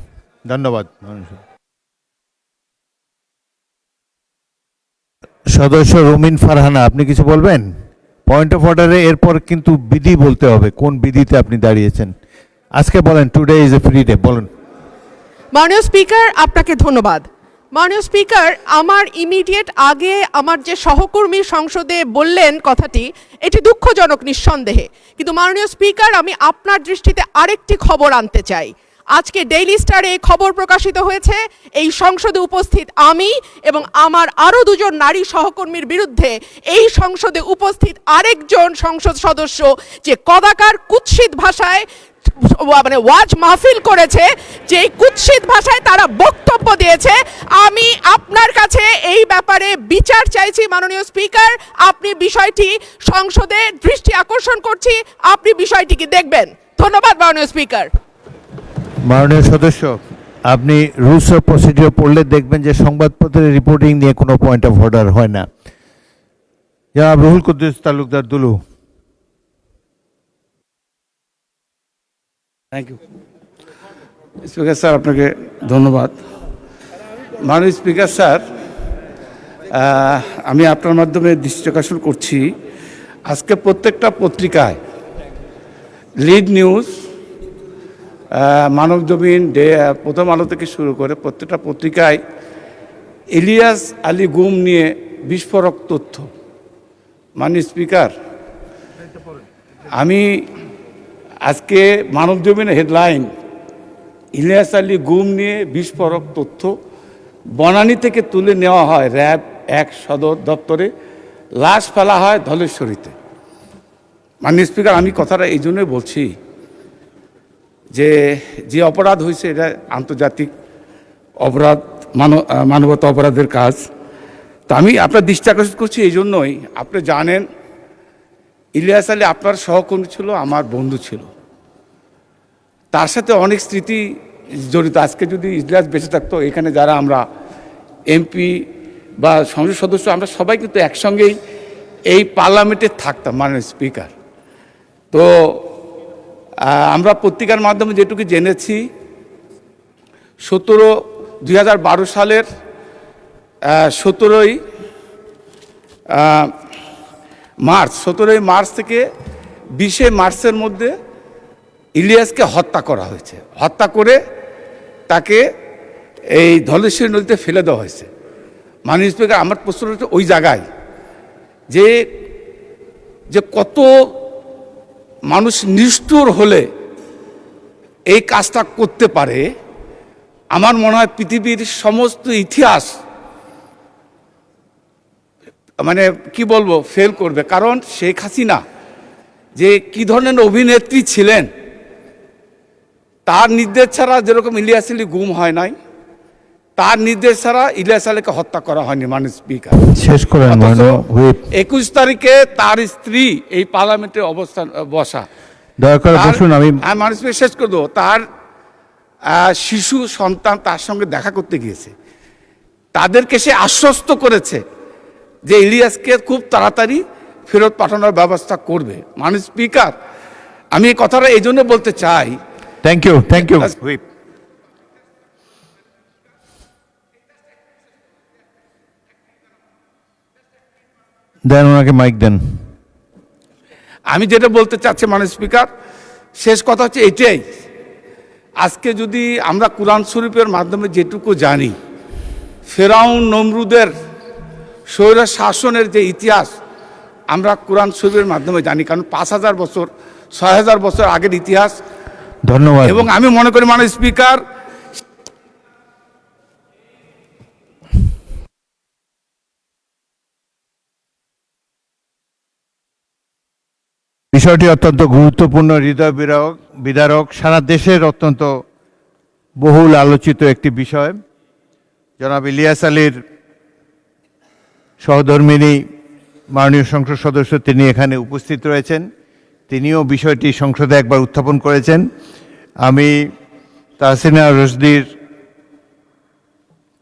ধন্যবাদ। সদস্য রুমিন ফারহানা, আপনি কিছু বলবেন? পয়েন্ট অফ অর্ডারে এরপর কিন্তু বিধি বলতে হবে, কোন বিধিতে আপনি দাঁড়িয়েছেন আজকে বলেন। Today is a free day, বলেন।
মাননীয় স্পিকার, আপনাকে ধন্যবাদ। মাননীয় স্পিকার, আমার ইমিডিয়েট আগে আমার যে সহকর্মী সংসদে বললেন কথাটি, এটি দুঃখজনক নিঃসন্দেহে, কিন্তু মাননীয় স্পিকার আমি আপনার দৃষ্টিতে আরেকটি খবর আনতে চাই। আজকে ডেইলি স্টারে খবর প্রকাশিত হয়েছে এই সংসদে উপস্থিত আমি এবং আমার আরও দুজন নারী সহকর্মীর বিরুদ্ধে এই সংসদে উপস্থিত আরেকজন সংসদ সদস্য যে কদাকার কুৎসিত ভাষায় মানে ওয়াজ মাহফিল করেছে, যে কুৎসিত ভাষায় তারা বক্তব্য দিয়েছে। আমি আপনার কাছে এই ব্যাপারে বিচার চাইছি মাননীয় স্পিকার। আপনি বিষয়টি সংসদে দৃষ্টি আকর্ষণ করছি, আপনি বিষয়টিকে দেখবেন। ধন্যবাদ মাননীয় স্পিকার।
মাননীয় সদস্য, আপনি রুলস অফ প্রসিডিওর পড়লে দেখবেন যে সংবাদপত্রের রিপোর্টিং নিয়ে কোনো পয়েন্ট অফ অর্ডার হয় না। জনাব Ruhul Quddus Talukdar Dulu.
Thank you speaker sir, আপনাকে ধন্যবাদ। মাননীয় স্পিকার স্যার, আমি আপনার মাধ্যমে দৃষ্টি আকর্ষণ করছি, আজকে প্রত্যেকটা পত্রিকায় লিড নিউজ, মানবজমিন, প্রথম আলো থেকে শুরু করে প্রত্যেকটা পত্রিকায় ইলিয়াস আলী গুম নিয়ে বিস্ফোরক তথ্য। মাননীয় স্পিকার, আমি আজকে মানবজমিনের হেডলাইন, ইলিয়াস আলী গুম নিয়ে বিস্ফোরক তথ্য, বনানী থেকে তুলে নেওয়া হয় র্যাব 1 সদর দপ্তরে, লাশ ফেলা হয় ধলেশ্বরীতে। মাননীয় স্পিকার, আমি কথাটা এই জন্যই বলছি যে অপরাধ হয়েছে এটা আন্তর্জাতিক অপরাধ, মানবতা অপরাধের কাজ। তো আমি আপনার দৃষ্টি আকর্ষণ করছি এই জন্যই, আপনি জানেন ইলিয়াস আলী আপনার সহকর্মী ছিল, আমার বন্ধু ছিল, তার সাথে অনেক স্মৃতি জড়িত। আজকে যদি ইলিয়াস বেঁচে থাকতো, এখানে যারা আমরা এমপি বা সংসদ সদস্য আমরা সবাই কিন্তু একসঙ্গেই এই পার্লামেন্টে থাকতাম, মাননীয় স্পিকার। তো আমরা পত্রিকার মাধ্যমে যেটুকু জেনেছি 2012 সালের 17ই মার্চ থেকে 20 মার্চের মধ্যে ইলিয়াসকে হত্যা করা হয়েছে। হত্যা করে তাকে এই ধলেশ্বরী নদীতে ফেলে দেওয়া হয়েছে। মাননীয় স্পিকার, আমার প্রশ্ন হচ্ছে ওই জায়গায় যে কত মানুষ নিষ্ঠুর হলে এই কাজটা করতে পারে। আমার মনে হয় পৃথিবীর সমস্ত ইতিহাস মানে কি বলবো ফেল করবে। কারণ শেখ হাসিনা যে কি ধরনের অভিনেত্রী ছিলেন, তার নির্দেশ ছাড়া যেরকম ইলিয়াস আলী গুম হয় নাই, তার নির্দেশ ছাড়া ইলিয়াস আলীকে হত্যা করা হয়নি। মাননীয় স্পিকার,
শেষ করেন।
21 তারিখে তার স্ত্রী এই পার্লামেন্টে অবস্থান বসা,
দয়া করে বসুন। আমি
মাননীয় স্পিকার শেষ করে দেবো। তার শিশু সন্তান তার সঙ্গে দেখা করতে গিয়েছে, তাদেরকে সে আশ্বস্ত করেছে যে ইলিয়াসকে খুব তাড়াতাড়ি ফেরত পাঠানোর ব্যবস্থা করবে। মাননীয় স্পিকার, আমি এই কথাটা এই জন্য বলতে চাই।
Thank you whip. দেন ওনাকে মাইক দেন।
আমি যেটা বলতে চাচ্ছি মাননীয় স্পিকার, শেষ কথা হচ্ছে এটাই, আজকে যদি আমরা কুরআন শরীফের মাধ্যমে যেটুকু জানি, ফেরাউন নমরুদের স্বৈর শাসনের যে ইতিহাস আমরা কুরআন শরীফের মাধ্যমে জানি, কারণ 5000 বছর 6000 বছর আগের ইতিহাস।
ধন্যবাদ।
এবং আমি মনে করি মাননীয় স্পিকার,
বিষয়টি অত্যন্ত গুরুত্বপূর্ণ, হৃদয় বিদারক, সারা দেশের অত্যন্ত বহুল আলোচিত একটি বিষয়। জনাব ইলিয়াস আলীর সহধর্মিণী মাননীয় সংসদ সদস্য তিনি এখানে উপস্থিত রয়েছেন, তিনিও বিষয়টি সংসদে একবার উত্থাপন করেছেন। আমি তাহসিনা রশদির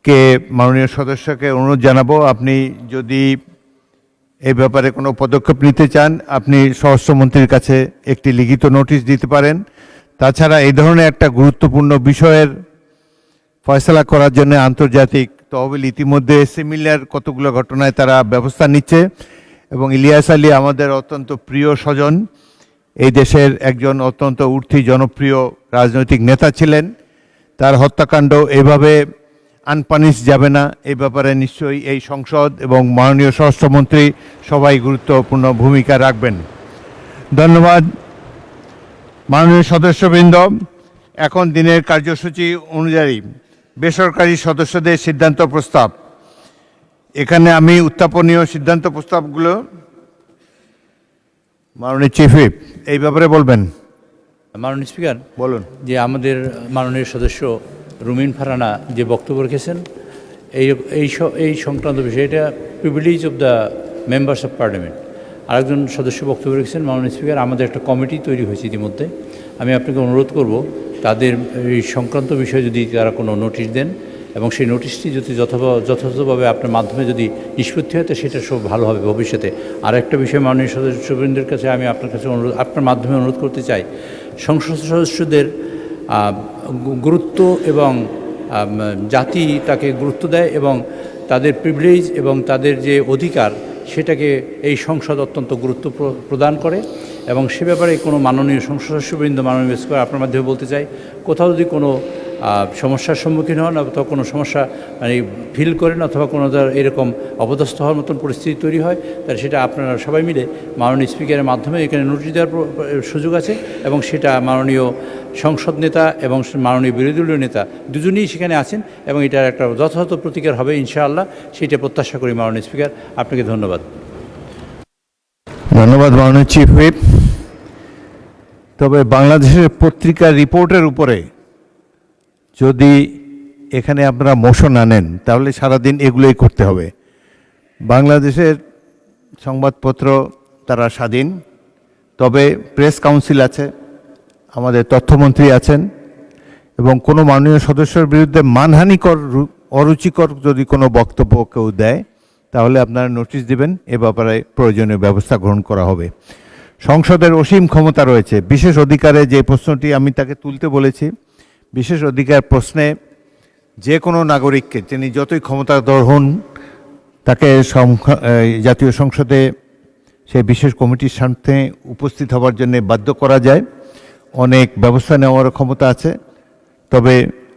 কে মাননীয় সদস্যকে অনুরোধ জানাবো, আপনি যদি এই ব্যাপারে কোনো পদক্ষেপ নিতে চান আপনি স্বরাষ্ট্রমন্ত্রীর কাছে একটি লিখিত নোটিশ দিতে পারেন। তাছাড়া এই ধরনের একটা গুরুত্বপূর্ণ বিষয়ের ফয়সলা করার জন্য আন্তর্জাতিক তহবিল ইতিমধ্যে সিমিলার কতগুলো ঘটনায় তারা ব্যবস্থা নিচ্ছে, এবং ইলিয়াস আলী আমাদের অত্যন্ত প্রিয় স্বজন, এই দেশের একজন অত্যন্ত উঠতি জনপ্রিয় রাজনৈতিক নেতা ছিলেন। তার হত্যাকাণ্ড এভাবে আনপানিশ যাবে না, এই ব্যাপারে নিশ্চয়ই এই সংসদ এবং মাননীয় স্বরাষ্ট্রমন্ত্রী সবাই গুরুত্বপূর্ণ ভূমিকা রাখবেন। ধন্যবাদ মাননীয় সদস্যবৃন্দ। এখন দিনের কার্যসূচি অনুযায়ী বেসরকারি সদস্যদের সিদ্ধান্ত প্রস্তাব, এখানে আমি উত্থাপনীয় সিদ্ধান্ত প্রস্তাবগুলো মাননীয় চিফ হুইপ এই ব্যাপারে বলবেন।
মাননীয় স্পিকার,
বলুন।
যে আমাদের মাননীয় সদস্য রুমিন ফারহানা যে বক্তব্য রেখেছেন এই সংক্রান্ত বিষয়, এটা privilege of the members of parliament. আরেকজন সদস্য বক্তব্য রেখেছেন। মাননীয় স্পিকার, আমাদের একটা কমিটি তৈরি হয়েছে ইতিমধ্যে, আমি আপনাকে অনুরোধ করব তাদের এই সংক্রান্ত বিষয়ে যদি তারা কোনো নোটিশ দেন এবং সেই নোটিশটি যদি যথাযথভাবে আপনার মাধ্যমে যদি নিষ্পত্তি হয় তো সেটা সব ভালো হবে ভবিষ্যতে। আর একটা বিষয় মাননীয় সদস্যবৃন্দের কাছে আমি আপনার কাছে আপনার মাধ্যমে অনুরোধ করতে চাই, সংসদ সদস্যদের গুরুত্ব এবং জাতি তাকে গুরুত্ব দেয় এবং তাদের প্রিভিলেজ এবং তাদের যে অধিকার সেটাকে এই সংসদ অত্যন্ত গুরুত্ব প্রদান করে। এবং সে ব্যাপারে কোনো মাননীয় সংসদ সদস্যবৃন্দ, মাননীয় স্পিকার, আপনার মাধ্যমে বলতে চাই, কোথাও যদি কোনো সমস্যার সম্মুখীন হন অথবা কোনো সমস্যা মানে ফিল করেন অথবা কোনো এরকম অপদস্থ হওয়ার মতন পরিস্থিতি তৈরি হয়, তাহলে সেটা আপনারা সবাই মিলে মাননীয় স্পিকারের মাধ্যমে এখানে নোটিশ দেওয়ার সুযোগ আছে এবং সেটা মাননীয় সংসদ নেতা এবং মাননীয় বিরোধী দলীয় নেতা দুজনেই সেখানে আছেন এবং এটার একটা যথাযথ প্রতিকার হবে ইনশাআল্লাহ, সেটা প্রত্যাশা করি। মাননীয় স্পিকার, আপনাকে ধন্যবাদ।
ধন্যবাদ মাননীয় চিফ হুইপ। তবে বাংলাদেশের পত্রিকার রিপোর্টের উপরে যদি এখানে আপনারা মোশন আনেন তাহলে সারাদিন এগুলোই করতে হবে। বাংলাদেশের সংবাদপত্র তারা স্বাধীন, তবে প্রেস কাউন্সিল আছে, আমাদের তথ্যমন্ত্রী আছেন, এবং কোনো মাননীয় সদস্যের বিরুদ্ধে মানহানিকর অরুচিকর যদি কোনো বক্তব্য কেউ দেয় তাহলে আপনারা নোটিশ দিবেন, এ ব্যাপারে প্রয়োজনীয় ব্যবস্থা গ্রহণ করা হবে। সংসদের অসীম ক্ষমতা রয়েছে। বিশেষ অধিকারে যে প্রশ্নটি আমি তাকে তুলতে বলেছি, বিশেষ অধিকার প্রশ্নে যে কোনো নাগরিককে তিনি যতই ক্ষমতাধর হন তাকে জাতীয় সংসদে সেই বিশেষ কমিটির সামনে উপস্থিত হওয়ার জন্য বাধ্য করা যায়। অনেক ব্যবস্থা নেওয়ার ক্ষমতা আছে, তবে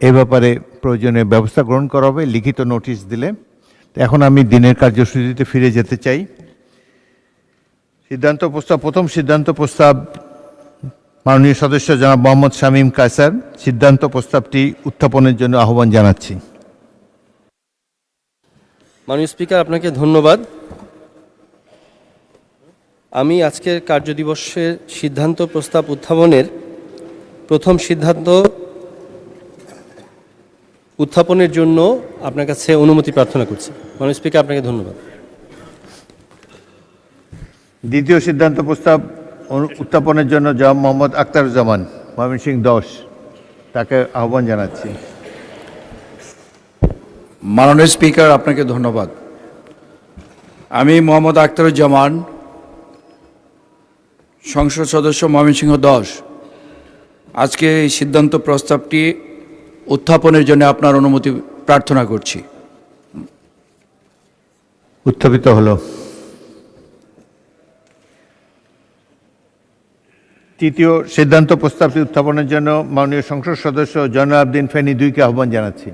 এ ব্যাপারে প্রয়োজনীয় ব্যবস্থা গ্রহণ করা হবে লিখিত নোটিশ দিলে। এখন আমি দিনের কার্যসূচিতে ফিরে যেতে চাই। সিদ্ধান্ত প্রস্তাব, প্রথম সিদ্ধান্ত প্রস্তাব মাননীয় সদস্য জনাব মোহাম্মদ শামীম কায়সার। সিদ্ধান্ত প্রস্তাবটি উত্থাপনের জন্য আহ্বান জানাচ্ছি।
মাননীয় স্পিকার, আপনাকে ধন্যবাদ। আমি আজকের কার্যদিবসের সিদ্ধান্ত প্রস্তাব উত্থাপনের প্রথম সিদ্ধান্ত উত্থাপনের জন্য আপনার কাছে অনুমতি প্রার্থনা করছি। মাননীয় স্পিকার, আপনাকে ধন্যবাদ।
দ্বিতীয় সিদ্ধান্ত প্রস্তাব উত্থাপনের জন্য জনাব মোহাম্মদ আখতারুজ্জামান, ময়মনসিংহ 10, তাকে আহ্বান জানাচ্ছি।
মাননীয় স্পিকার, আপনাকে ধন্যবাদ। আমি মোহাম্মদ আখতারুজ্জামান, সংসদ সদস্য ময়মনসিংহ 10, আজকে এই সিদ্ধান্ত প্রস্তাবটি উত্থাপনের জন্য আপনার অনুমতি প্রার্থনা করছি।
উত্থাপিত হলো। তৃতীয় সিদ্ধান্ত প্রস্তাবটি উত্থাপনের জন্য মাননীয় সংসদ সদস্য জয়নুল আবেদিন ফেনী 2কে আহ্বান জানাচ্ছি।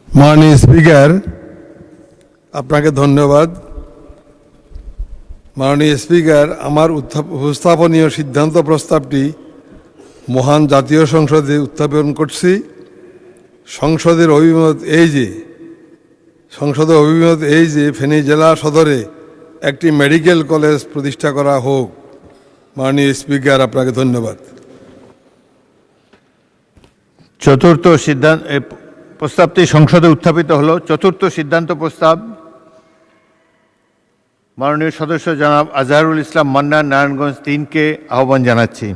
মাননীয় স্পিকার, আপনাকে ধন্যবাদ। মাননীয় স্পিকার, আমার উপস্থাপনীয় সিদ্ধান্ত প্রস্তাবটি মহান জাতীয় সংসদে উত্থাপন করছি। সংসদের অভিমত এই যে ফেনী জেলা সদরে একটি মেডিকেল কলেজ প্রতিষ্ঠা করা হোক। মাননীয় স্পিকার, আপনাকে ধন্যবাদ।
চতুর্থ সিদ্ধান্ত প্রস্তাবটি সংসদে উত্থাপিত হলো। চতুর্থ সিদ্ধান্ত প্রস্তাব মাননীয় সদস্য জনাব আজহারুল ইসলাম মান্নান, নারায়ণগঞ্জ 3কে আহ্বান জানাচ্ছি।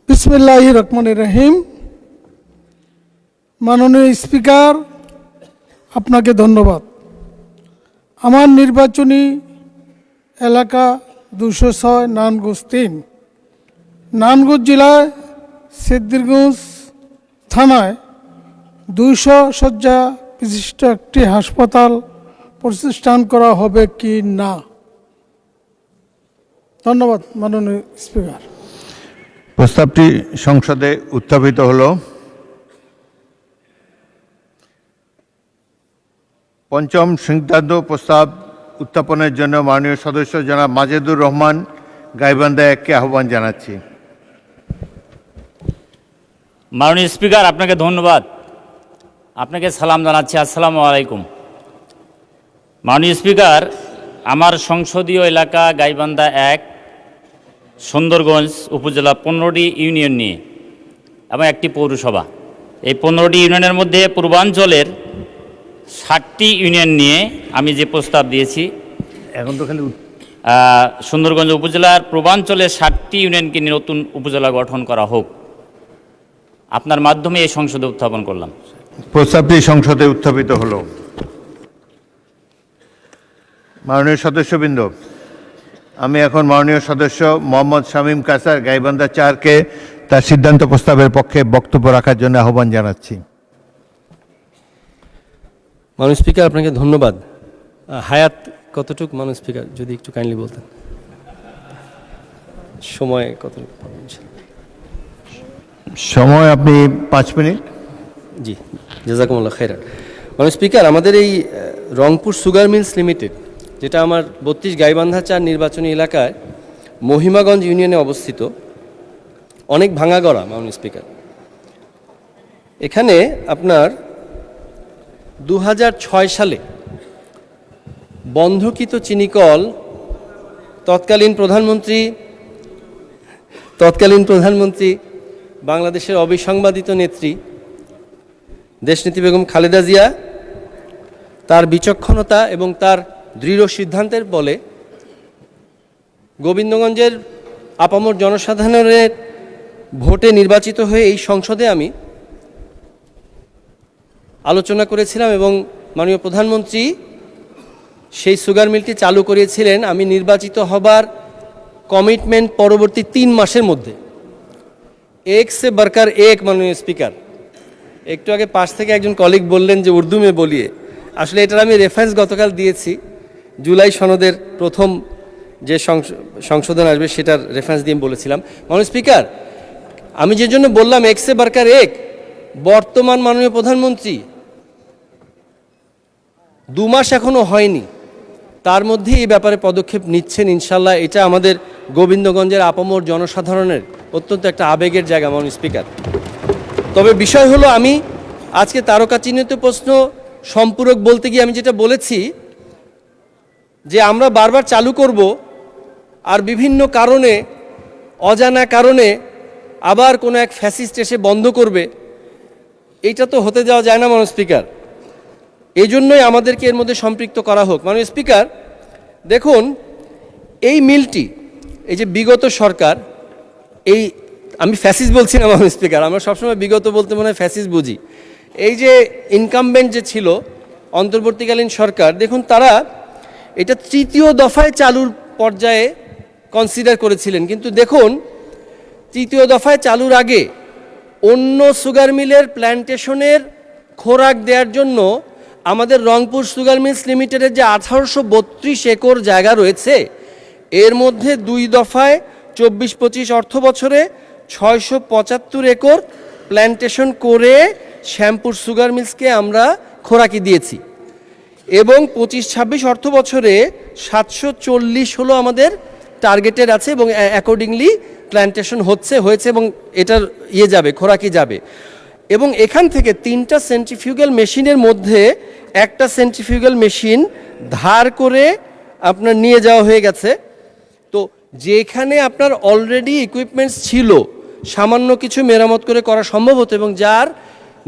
বিসমিল্লাহির রহমানির রহিম। মাননীয় স্পিকার, আপনাকে ধন্যবাদ। আমার নির্বাচনী এলাকা 206 নারায়ণগঞ্জ 3, নারায়ণগঞ্জ জেলায় সিদ্ধিরগঞ্জ থানায় 200 শয্যা বিশিষ্ট একটি হাসপাতাল প্রতিষ্ঠান করা হবে কি না? ধন্যবাদ মাননীয় স্পিকার।
প্রস্তাবটি সংসদে উত্থাপিত হলো। পঞ্চম সিদ্ধান্ত প্রস্তাব উত্থাপনের জন্য মাননীয় সদস্য জনাব মাজেদুর রহমান, গাইবান্ধা 1কে আহ্বান জানাচ্ছি।
মাননীয় স্পিকার, আপনাকে ধন্যবাদ। আপনাকে সালাম জানাচ্ছি। আসসালামু আলাইকুম। মাননীয় স্পিকার, আমার সংসদীয় এলাকা গাইবান্ধা 1, সুন্দরগঞ্জ উপজেলা 15টি ইউনিয়ন নিয়ে এবং একটি পৌরসভা। এই 15টি ইউনিয়নের মধ্যে পূর্বাঞ্চলের 60টি ইউনিয়ন নিয়ে আমি যে প্রস্তাব দিয়েছি,
এখন তো খালি
সুন্দরগঞ্জ উপজেলার পূর্বাঞ্চলের 60টি ইউনিয়নকে নিয়ে নতুন উপজেলা গঠন করা হোক, আপনার মাধ্যমে এই সংসদে উত্থাপন করলাম।
প্রস্তাবটি সংসদে উত্থাপিত হলো। মাননীয় সদস্যবৃন্দ, আমি এখন মাননীয় সদস্য মোহাম্মদ শামীম কায়সার, গাইবান্ধা 4কে তার সিদ্ধান্ত প্রস্তাবের পক্ষে বক্তব্য রাখার জন্য আহ্বান জানাচ্ছি।
মাননীয় স্পিকার, আপনাকে ধন্যবাদ। হায়াত কতটুক মাননীয় স্পিকার, যদি একটু কাইন্ডলি বলতেন। সময় কতটুকু?
সময় আপনি 5 মিনিট।
জি, জাজাকুমুল্লাহ খাইরান। মাননীয় স্পিকার, আমাদের এই রংপুর সুগার মিলস লিমিটেড, যেটা আমার 32 গাইবান্ধা 4 নির্বাচনী এলাকায় মহিমাগঞ্জ ইউনিয়নে অবস্থিত, অনেক ভাঙাগড়া। মাননীয় স্পিকার, এখানে আপনার 2006 সালে বন্ধকিত চিনিকল তৎকালীন প্রধানমন্ত্রী বাংলাদেশের অবিসংবাদিত নেত্রী দেশনেত্রী বেগম খালেদা জিয়া তার বিচক্ষণতা এবং তার দৃঢ় সিদ্ধান্তের বলে গোবিন্দগঞ্জের আপামর জনসাধারণের ভোটে নির্বাচিত হয়ে এই সংসদে আমি আলোচনা করেছিলাম এবং মাননীয় প্রধানমন্ত্রী সেই সুগার মিলটি চালু করিয়েছিলেন আমি নির্বাচিত হবার কমিটমেন্ট পরবর্তী 3 মাসের মধ্যে। এক সে বরকার এক, মাননীয় স্পিকার। একটু আগে পাশ থেকে একজন কলিগ বললেন যে উর্দু মে বলিয়ে, আসলে এটার আমি রেফারেন্স গতকাল দিয়েছি। জুলাই সনদের প্রথম যে সংশোধন আসবে সেটার রেফারেন্স দিয়ে বলেছিলাম। মাননীয় স্পিকার, আমি যে জন্য বললাম এক সে বরকার এক, বর্তমান মাননীয় প্রধানমন্ত্রী 2 মাস এখনো হয়নি, তার মধ্যে এই ব্যাপারে পদক্ষেপ নিচ্ছেন ইনশাল্লাহ। এটা আমাদের গোবিন্দগঞ্জের আপামর জনসাধারণের অত্যন্ত একটা আবেগের জায়গা মাননীয় স্পিকার। তবে বিষয় হলো, আমি আজকে তারকা চিহ্নিত প্রশ্ন সম্পূরক বলতে গিয়ে আমি যেটা বলেছি যে আমরা বারবার চালু করব আর বিভিন্ন কারণে, অজানা কারণে আবার কোনো এক ফ্যাসিস্ট এসে বন্ধ করবে, এইটা তো হতে যাওয়া যায় না মাননীয় স্পিকার। এই জন্যই আমাদেরকে এর মধ্যে সম্পৃক্ত করা হোক। মাননীয় স্পিকার, দেখুন এই মিলটি, এই যে বিগত সরকার, এই আমি ফ্যাসিস্ট বলছি না মাননীয় স্পিকার, আমরা সবসময় বিগত বলতে মনে হয় ফ্যাসিস্ট বুঝি। এই যে ইনকামবেন্ট যে ছিল অন্তর্বর্তীকালীন সরকার, দেখুন তারা এটা 3য় দফায় চালুর পর্যায়ে কনসিডার করেছিলেন, কিন্তু দেখুন 3য় দফায় চালুর আগে অন্য সুগার মিলের প্ল্যান্টেশনের খোরাক দেওয়ার জন্য আমাদের রংপুর সুগার মিলস লিমিটেডের যে 1832 একর জায়গা রয়েছে, এর মধ্যে 2 দফায় 24-25 অর্থ বছরে 675 একর প্ল্যান্টেশন করে শ্যামপুর সুগার মিলসকে আমরা খোরাকি দিয়েছি এবং 25-26 অর্থ বছরে 740 হলো আমাদের টার্গেটেড আছে এবং অ্যাকর্ডিংলি প্ল্যান্টেশন হয়েছে এবং এটার যাবে, খোরাকি যাবে। এবং এখান থেকে 3টা সেন্ট্রিফিউগাল মেশিনের মধ্যে একটা সেন্ট্রিফিউগাল মেশিন ধার করে আপনার নিয়ে যাওয়া হয়ে গেছে। তো যেখানে আপনার অলরেডি ইকুইপমেন্টস ছিল, সামান্য কিছু মেরামত করে করা সম্ভব হতো এবং যার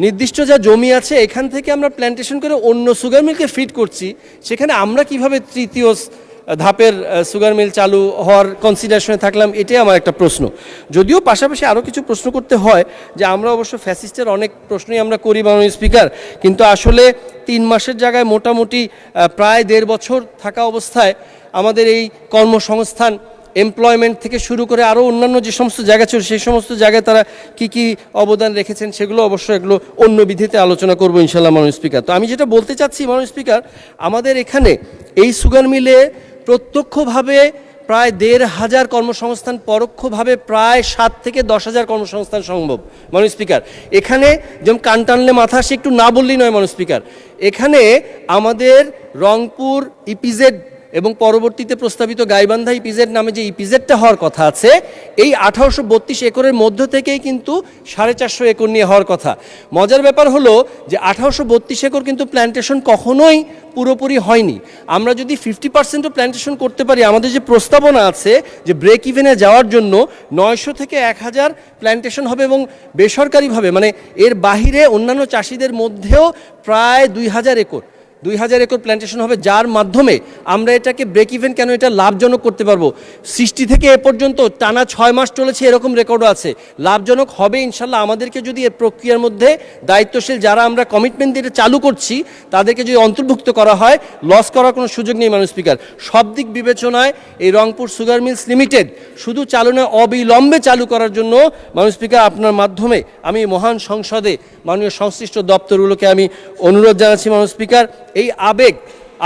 নির্দিষ্ট যা জমি আছে এখান থেকে আমরা প্ল্যান্টেশন করে অন্য সুগার মিলকে ফিড করছি, সেখানে আমরা কিভাবে 3য় ধাপের সুগার মিল চালু হওয়ার কনসিডারেশনে থাকলাম, এটাই আমার একটা প্রশ্ন। যদিও পাশাপাশি আরও কিছু প্রশ্ন করতে হয়, যে আমরা অবশ্য ফ্যাসিস্টের অনেক প্রশ্নই আমরা করি মাননীয় স্পিকার, কিন্তু আসলে 3 মাসের জায়গায় মোটামুটি প্রায় 1.5 বছর থাকা অবস্থায় আমাদের এই কর্মসংস্থান, এমপ্লয়মেন্ট থেকে শুরু করে আরও অন্যান্য যে সমস্ত জায়গা ছিল, সেই সমস্ত জায়গায় তারা কি অবদান রেখেছেন সেগুলো অবশ্যই এগুলো অন্য বিধিতে আলোচনা করবো ইনশাল্লাহ মাননীয় স্পিকার। তো আমি যেটা বলতে চাচ্ছি মাননীয় স্পিকার, আমাদের এখানে এই সুগার মিলে প্রত্যক্ষভাবে প্রায় 1,500 কর্মসংস্থান, পরোক্ষভাবে প্রায় 7 থেকে 10,000 কর্মসংস্থান সম্ভব মাননীয় স্পিকার। এখানে যেমন কান টানলে মাথা আসে, একটু না বললেই নয় মাননীয় স্পিকার। এখানে আমাদের রংপুর ইপিজেড এবং পরবর্তীতে প্রস্তাবিত গাইবান্ধা ইপিজেড নামে যে ইপিজেডটা হওয়ার কথা আছে, এই 1832 একরের মধ্য থেকেই কিন্তু 450 একর নিয়ে হওয়ার কথা। মজার ব্যাপার হলো যে 1832 একর কিন্তু প্ল্যান্টেশন কখনোই পুরোপুরি হয়নি। আমরা যদি 50% প্ল্যান্টেশন করতে পারি, আমাদের যে প্রস্তাবনা আছে যে ব্রেক ইভেনে যাওয়ার জন্য 900 থেকে 1000 প্ল্যান্টেশন হবে এবং বেসরকারিভাবে, মানে এর বাহিরে অন্যান্য চাষিদের মধ্যেও প্রায় 2000 একর প্ল্যান্টেশন হবে, যার মাধ্যমে আমরা এটাকে ব্রেক ইভেন কেন, এটা লাভজনক করতে পারবো। সৃষ্টি থেকে এ পর্যন্ত টানা 6 মাস চলেছে, এরকম রেকর্ডও আছে। লাভজনক হবে ইনশাল্লাহ। আমাদেরকে যদি এর প্রক্রিয়ার মধ্যে দায়িত্বশীল যারা আমরা কমিটমেন্ট দিয়ে চালু করছি, তাদেরকে যদি অন্তর্ভুক্ত করা হয়, লস করার কোনো সুযোগ নেই মাননীয় স্পিকার। সব দিক বিবেচনায় এই রংপুর সুগার মিলস লিমিটেড শুধু চালু নয়, অবিলম্বে চালু করার জন্য মাননীয় স্পিকার আপনার মাধ্যমে আমি মহান সংসদে মাননীয় সংশ্লিষ্ট দপ্তরগুলোকে আমি অনুরোধ জানাচ্ছি মাননীয় স্পিকার, এই আবেগ,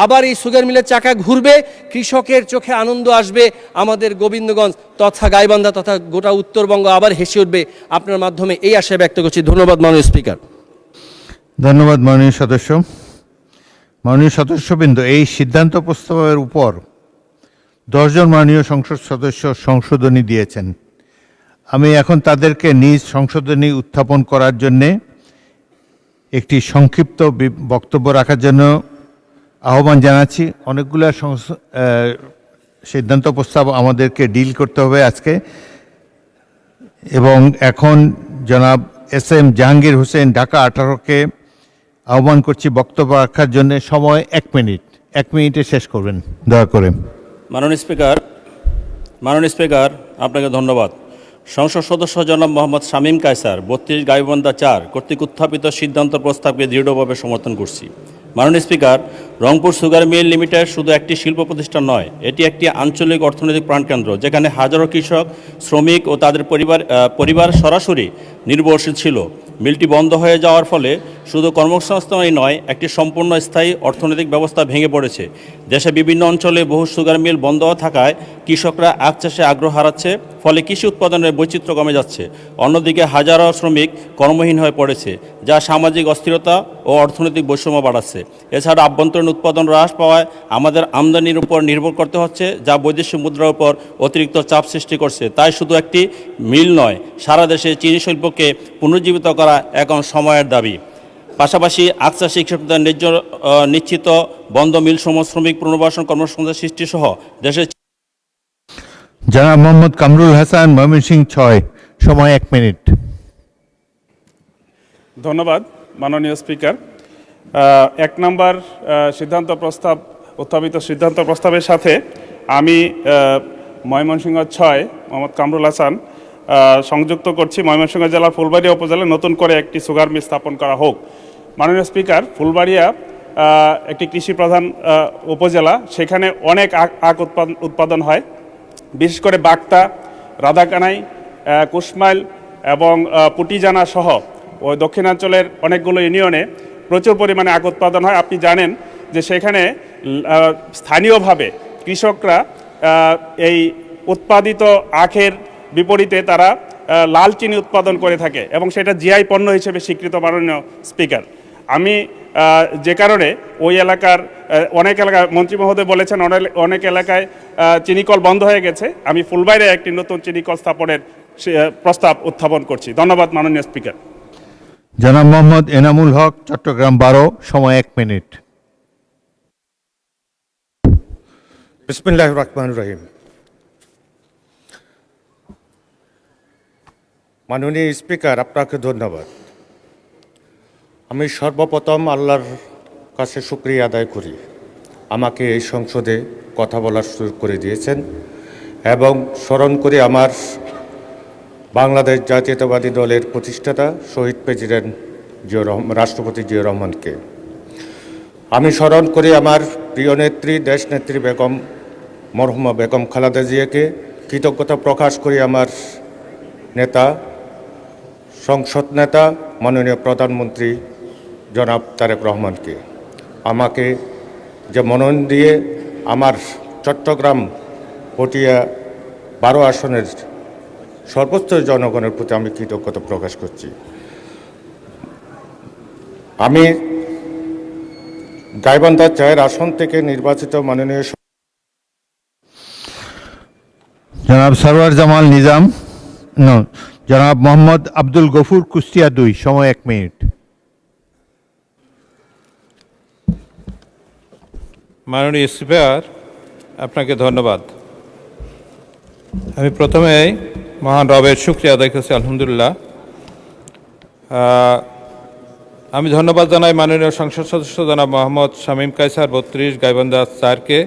আবার এই সুগার মিলের চাকা ঘুরবে, কৃষকের চোখে আনন্দ আসবে, আমাদের গোবিন্দগঞ্জ তথা গাইবান্ধা তথা গোটা উত্তরবঙ্গ আবার হেসে উঠবে আপনার মাধ্যমে, এই আশায় ব্যক্ত করছি। ধন্যবাদ মাননীয় স্পিকার।
ধন্যবাদ মাননীয় সদস্য। মাননীয় সদস্যবৃন্দ, এই সিদ্ধান্ত প্রস্তাবের উপর 10 জন মাননীয় সংসদ সদস্য সংশোধনী দিয়েছেন। আমি এখন তাদেরকে নিজ সংশোধনী উত্থাপন করার জন্যে একটি সংক্ষিপ্ত বক্তব্য রাখার জন্য আহ্বান জানাচ্ছি। অনেকগুলো সিদ্ধান্ত প্রস্তাব আমাদেরকে ডিল করতে হবে আজকে, এবং এখন জনাব SM জাহাঙ্গীর হোসেন, ঢাকা 18কে আহ্বান করছি বক্তব্য রাখার জন্য। সময় 1 মিনিট, 1 মিনিটে শেষ করবেন দয়া করে।
মাননীয় স্পিকার, আপনাকে ধন্যবাদ। সংসদ সদস্য জনাব মোহাম্মদ শামীম কায়সার 32 গাইবান্ধা 4 কর্তৃক উত্থাপিত সিদ্ধান্ত প্রস্তাবকে দৃঢ়ভাবে সমর্থন করছি। মাননীয় speaker, Rangpur sugar mill limited শুধু একটি শিল্প প্রতিষ্ঠান নয়, এটি একটি আঞ্চলিক অর্থনৈতিক প্রাণকেন্দ্র, যেখানে হাজারো কৃষক, শ্রমিক ও তাদের পরিবার সরাসরি নির্ভরশীল ছিল। মিলটি বন্ধ হয়ে যাওয়ার ফলে শুধু কর্মসংস্থানই নয়, একটি সম্পূর্ণ স্থায়ী অর্থনৈতিক ব্যবস্থা ভেঙে পড়েছে। দেশে বিভিন্ন অঞ্চলে বহু সুগার মিল বন্ধ থাকায় কৃষকরা আখ চাষে আগ্রহ হারাচ্ছে, ফলে কৃষি উৎপাদনের বৈচিত্র্য কমে যাচ্ছে। অন্যদিকে হাজারো শ্রমিক কর্মহীন হয়ে পড়েছে, যা সামাজিক অস্থিরতা ও অর্থনৈতিক বৈষম্য বাড়াচ্ছে। এছাড়া আভ্যন্তরীণ উৎপাদন হ্রাস পাওয়ায় আমাদের আমদানির উপর নির্ভর করতে হচ্ছে, যা বৈদেশিক মুদ্রার উপর অতিরিক্ত চাপ সৃষ্টি করছে। তাই শুধু একটি মিল নয়, সারা দেশে চিনি শিল্পকে পুনর্জীবিত করা এখন সময়ের দাবি। পাশাপাশি আখ চাষি কৃষকদের ন্যায্য নিশ্চিত বন্ধ মিল সমূহ শ্রমিক পুনর্বাসন কর্মসংস্থান সৃষ্টি সহ দেশের
জনাব মোহাম্মদ কামরুল হাসান, ময়মনসিংহ 6, সময় 1 মিনিট।
ধন্যবাদ মাননীয় স্পিকার। 1 নম্বর উত্থাপিত সিদ্ধান্ত প্রস্তাবের সাথে আমি ময়মনসিংহ 6 মোহাম্মদ কামরুল হাসান সংযুক্ত করছি। ময়মনসিংহ জেলার ফুলবাড়িয়া উপজেলায় নতুন করে একটি সুগার মিল স্থাপন করা হোক। মাননীয় স্পিকার, ফুলবাড়িয়া একটি কৃষি প্রধান উপজেলা, সেখানে অনেক আখ উৎপাদন হয়, বিশেষ করে বাগতা, রাধাকানাই, কুশমাইল এবং পুটিজানা সহ ওই দক্ষিণাঞ্চলের অনেকগুলো ইউনিয়নে প্রচুর পরিমাণে আখ উৎপাদন হয়। আপনি জানেন যে সেখানে স্থানীয়ভাবে কৃষকরা এই উৎপাদিত আখের বিপরীতে তারা লাল চিনি উৎপাদন করে থাকে এবং সেটা জিআই পণ্য হিসেবে স্বীকৃত। মাননীয় স্পিকার, আমি যে কারণে ওই এলাকার অনেক এলাকায় মন্ত্রী মহোদয় বলেছেন অনেক এলাকায় চিনিকল বন্ধ হয়ে গেছে, আমি ফুলবাড়িয়ায় একটি নতুন চিনিকল স্থাপনের প্রস্তাব উত্থাপন করছি। ধন্যবাদ মাননীয় স্পিকার।
জনাব মোহাম্মদ এনামুল হক, চট্টগ্রাম 12, সময় 1 মিনিট।
বিসমিল্লাহির রহমানির রহিম। মাননীয় স্পিকার, আপনাকে ধন্যবাদ। আমি সর্বপ্রথম আল্লাহর কাছে শুকরিয়া আদায় করি, আমাকে এই সংসদে কথা বলার সুযোগ করে দিয়েছেন, এবং স্মরণ করি আমার বাংলাদেশ জাতীয়তাবাদী দলের প্রতিষ্ঠাতা শহীদ প্রেসিডেন্ট রাষ্ট্রপতি জিয়া রহমানকে। আমি স্মরণ করি আমার প্রিয় নেত্রী, দেশনেত্রী মরহুমা বেগম খালেদা জিয়াকে। কৃতজ্ঞতা প্রকাশ করি আমার নেতা, সংসদ নেতা, মাননীয় প্রধানমন্ত্রী জনাব তারেক রহমানকে। আমাকে যে মনোনয়ন দিয়ে আমার চট্টগ্রাম পটিয়া 12 আসনের সর্বোচ্চ জনগণের প্রতি আমি কৃতজ্ঞতা প্রকাশ করছি। আমি গাইবান্ধা 4 আসন থেকে নির্বাচিত মাননীয়
জনাব সরওয়ার জামাল নিজাম, জনাব মোহাম্মদ আব্দুল গফুর, কুষ্টিয়া 2, সময় 1 মিনিট।
মাননীয় স্পিকার, আপনাকে ধন্যবাদ। আমি প্রথমে মহান রবের শুকরিয়া আদায় করছি, আলহামদুলিল্লাহ। আমি ধন্যবাদ জানাই মাননীয় সংসদ সদস্য জনাব মোহাম্মদ শামীম কায়সার 32 গাইবান্ধা 4-কে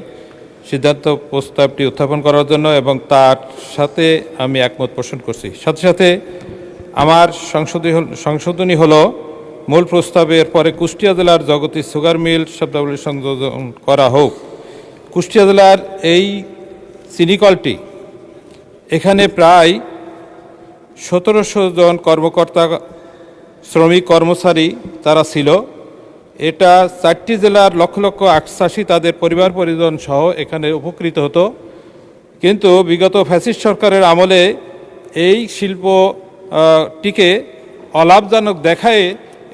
সিদ্ধান্ত প্রস্তাবটি উত্থাপন করার জন্য, এবং তার সাথে আমি একমত পোষণ করছি। সাথে সাথে আমার সংশোধনী হলো মূল প্রস্তাবের পরে কুষ্টিয়া জেলার জগতী সুগার মিল শব্দাবলী সংযোজন করা হোক। কুষ্টিয়া জেলার এই চিনিকলটি, এখানে প্রায় 1700 জন কর্মকর্তা, শ্রমিক, কর্মচারী তারা ছিল। এটা 4টি জেলার লক্ষ লক্ষ আখ চাষি তাদের পরিবার পরিজন সহ এখানে উপকৃত হতো। কিন্তু বিগত ফ্যাসিস্ট সরকারের আমলে এই শিল্পটিকে অলাভজনক দেখায়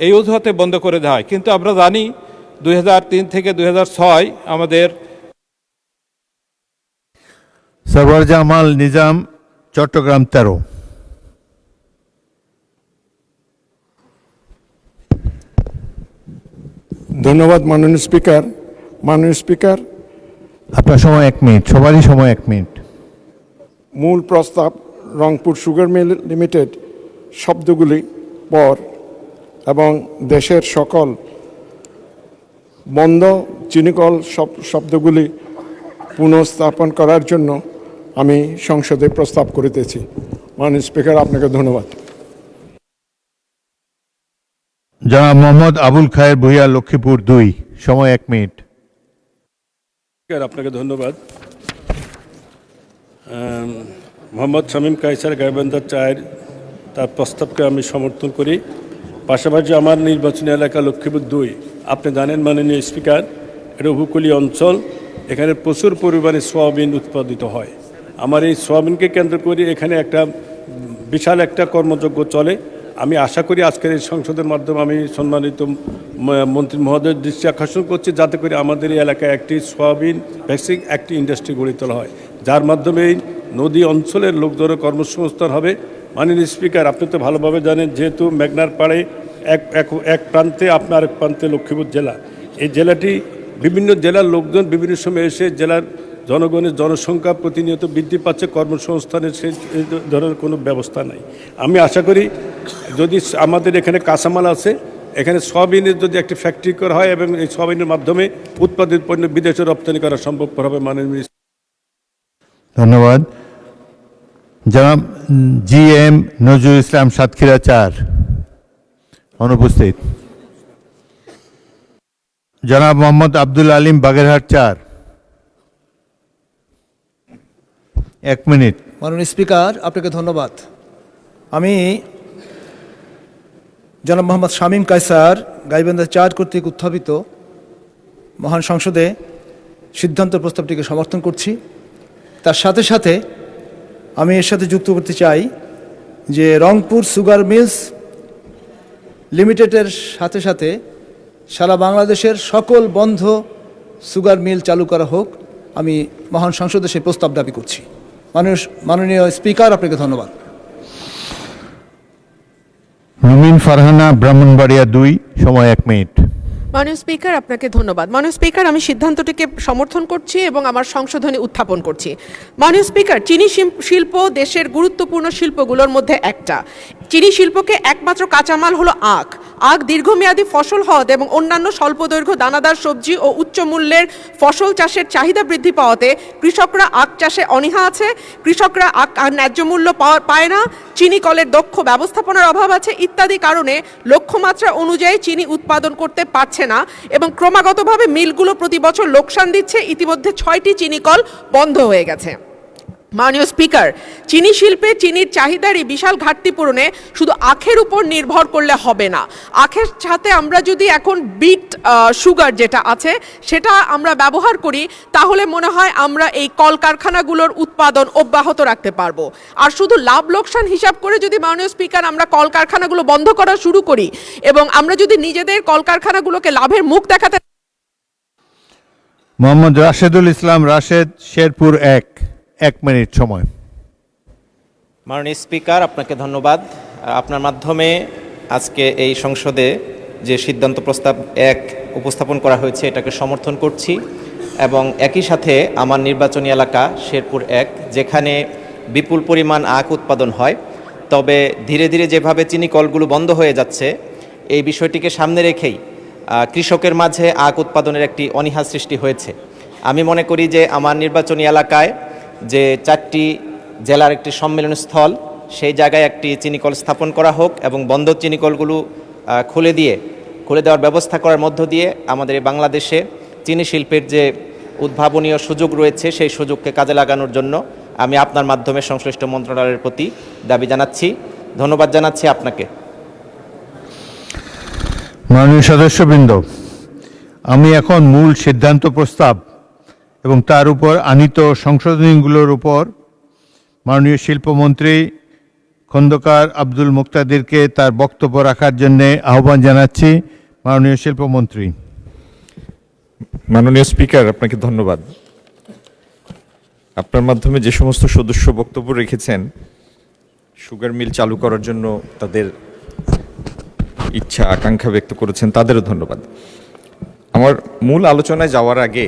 এই অজুহাতে বন্ধ করে দেওয়া হয়। কিন্তু আমরা জানি 2003 থেকে 2006 আমাদের
সরওয়ার জামাল নিজাম, চট্টগ্রাম 13।
ধন্যবাদ মাননীয় স্পিকার। মাননীয় স্পিকার,
আপনার সময় 1 মিনিট, সবারই সময় 1 মিনিট।
মূল প্রস্তাব রংপুর সুগার মিল লিমিটেড শব্দগুলি পর এবং দেশের সকল বন্ধ চিনিকল শব্দগুলি পুনঃস্থাপন করার জন্য আমি সংসদে প্রস্তাব করিতেছি। মাননীয় স্পিকার, আপনাকে ধন্যবাদ।
জনাব মোহাম্মদ আবুল খায়ের ভূঁইয়া, লক্ষ্মীপুর 2, সময় 1 মিনিট।
আপনাকে ধন্যবাদ। মোহাম্মদ শামীম কায়সার গাইবান্ধা 4 তার প্রস্তাবকে আমি সমর্থন করি। পাশাপাশি আমার নির্বাচনী এলাকা লক্ষ্মীপুর 2, আপনি জানেন মাননীয় স্পিকার, এটা উপকূলীয় অঞ্চল, এখানে প্রচুর পরিমাণে সোয়াবিন উৎপাদিত হয়। আমার এই সোয়াবিনকে কেন্দ্র করে এখানে একটা বিশাল একটা কর্মযজ্ঞ চলে। আমি আশা করি আজকের এই সংসদের মাধ্যমে আমি সম্মানিত মন্ত্রী মহোদয়ের দৃষ্টি আকর্ষণ করছি, যাতে করে আমাদের এই এলাকায় একটি সোয়াবিন বেসিক একটি ইন্ডাস্ট্রি গড়ে তোলা হয়, যার মাধ্যমে এই নদী অঞ্চলের লোকজনের কর্মসংস্থান হবে। মাননীয় স্পিকার, আপনি তো ভালোভাবে জানেন, যেহেতু মেঘনার পাড়ে এক প্রান্তে আপনার এক প্রান্তে লক্ষ্মীপুর জেলা, এই জেলাটি বিভিন্ন জেলার লোকজন বিভিন্ন সময় এসে জেলার জনগণের জনসংখ্যা প্রতিনিয়ত বৃদ্ধি পাচ্ছে, কর্মসংস্থানের সেই ধরনের কোনো ব্যবস্থা নাই। আমি আশা করি যদি আমাদের এখানে কাঁচামাল আছে, এখানে সয়াবিনের যদি একটি ফ্যাক্টরি করা হয় এবং এই সয়াবিনের মাধ্যমে উৎপাদিত পণ্য বিদেশে রপ্তানি করা সম্ভবপর হবে। মাননীয়
ধন্যবাদ। জনাব GM নজরুল ইসলাম, সাতক্ষীরা 4, অনুপস্থিত। জনাব মোহাম্মদ আব্দুল আলিম, বাগেরহাট 4, 1 মিনিট।
মাননীয় স্পিকার, আপনাকে ধন্যবাদ। আমি জনাব মোহাম্মদ শামীম কায়সার গাইবান্ধা 4 কর্তৃক উত্থাপিত মহান সংসদে সিদ্ধান্ত প্রস্তাবটিকে সমর্থন করছি। তার সাথে সাথে আমি এর সাথে যুক্ত করতে চাই যে রংপুর সুগার মিলস লিমিটেডের সাথে সাথে সারা বাংলাদেশের সকল বন্ধ সুগার মিল চালু করা হোক। আমি মহান সংসদে সেই প্রস্তাব দাবি করছি। মাননীয় স্পিকার, আপনাকে ধন্যবাদ।
রুমিন ফারহানা, ব্রাহ্মণবাড়িয়া 2, সময় 1 মিনিট।
মাননীয় স্পিকার, আপনাকে ধন্যবাদ। মাননীয় স্পিকার, আমি সিদ্ধান্তটিকে সমর্থন করছি এবং আমার সংশোধনী উত্থাপন করছি। মাননীয় স্পিকার, চিনি শিল্প দেশের গুরুত্বপূর্ণ শিল্পগুলোর মধ্যে একটা। চিনি শিল্পকে একমাত্র কাঁচামাল হলো আখ। আখ দীর্ঘমেয়াদী ফসল হওয়াতে এবং অন্যান্য স্বল্পদৈর্ঘ্য দানাদার সবজি ও উচ্চ মূল্যের ফসল চাষের চাহিদা বৃদ্ধি পাওয়াতে কৃষকরা আখ চাষে অনীহা আছে। কৃষকরা আখ ন্যায্য মূল্য পায় না, চিনি কলের দক্ষ ব্যবস্থাপনার অভাব আছে ইত্যাদি কারণে লক্ষ্যমাত্রা অনুযায়ী চিনি উৎপাদন করতে পারছে না এবং ক্রমাগতভাবে মিলগুলো প্রতি বছর লোকসান দিচ্ছে। ইতিমধ্যে 6টি চিনি কল বন্ধ হয়ে গেছে। মাননীয় স্পিকার, চিনি শিল্পে চিনির চাহিদারই বিশাল ঘাটতি পূরণে শুধু আখের উপর নির্ভর করলে হবে না। আখের সাথে আমরা যদি এখন বিট সুগার যেটা আছে সেটা আমরা ব্যবহার করি, তাহলে মনে হয় আমরা এই কলকারখানাগুলোর উৎপাদন অব্যাহত রাখতে পারবো। আর শুধু লাভ লোকসান হিসাব করে যদি মাননীয় স্পিকার আমরা কলকারখানাগুলো বন্ধ করা শুরু করি এবং আমরা যদি নিজেদের কলকারখানাগুলোকে লাভের মুখ দেখাতে।
মোহাম্মদ রাশেদুল ইসলাম, রাশেদ, শেরপুর 1 মিনিট সময়।
মাননীয় স্পিকার, আপনাকে ধন্যবাদ। আপনার মাধ্যমে আজকে এই সংসদে যে সিদ্ধান্ত প্রস্তাব 1 উপস্থাপন করা হয়েছে এটাকে সমর্থন করছি এবং একই সাথে আমার নির্বাচনী এলাকা শেরপুর 1, যেখানে বিপুল পরিমাণ আখ উৎপাদন হয়, তবে ধীরে ধীরে যেভাবে চিনি কলগুলো বন্ধ হয়ে যাচ্ছে এই বিষয়টিকে সামনে রেখেই কৃষকের মাঝে আখ উৎপাদনের একটি অনীহা সৃষ্টি হয়েছে। আমি মনে করি যে আমার নির্বাচনী এলাকায় যে 4টি জেলার একটি সম্মেলন স্থল, সেই জায়গায় একটি চিনিকল স্থাপন করা হোক এবং বন্ধ চিনিকলগুলো খুলে দেওয়ার ব্যবস্থা করার মধ্য দিয়ে আমাদের এই বাংলাদেশে চিনি শিল্পের যে উদ্ভাবনীয় সুযোগ রয়েছে সেই সুযোগকে কাজে লাগানোর জন্য আমি আপনার মাধ্যমে সংশ্লিষ্ট মন্ত্রণালয়ের প্রতি দাবি জানাচ্ছি। ধন্যবাদ জানাচ্ছি আপনাকে।
মাননীয় সদস্যবৃন্দ, আমি এখন মূল সিদ্ধান্ত প্রস্তাব এবং তার উপর আনিত সংশোধনীগুলোর উপর মাননীয় শিল্পমন্ত্রী খন্দকার আব্দুল মুক্তাদিরকে তার বক্তব্য রাখার জন্য আহ্বান জানাচ্ছি। মাননীয় শিল্পমন্ত্রী।
মাননীয় স্পিকার, আপনাকে ধন্যবাদ। আপনার মাধ্যমে যে সমস্ত সদস্য বক্তব্য রেখেছেন সুগার মিল চালু করার জন্য তাদের ইচ্ছা আকাঙ্ক্ষা ব্যক্ত করেছেন, তাদেরও ধন্যবাদ। আমার মূল আলোচনায় যাওয়ার আগে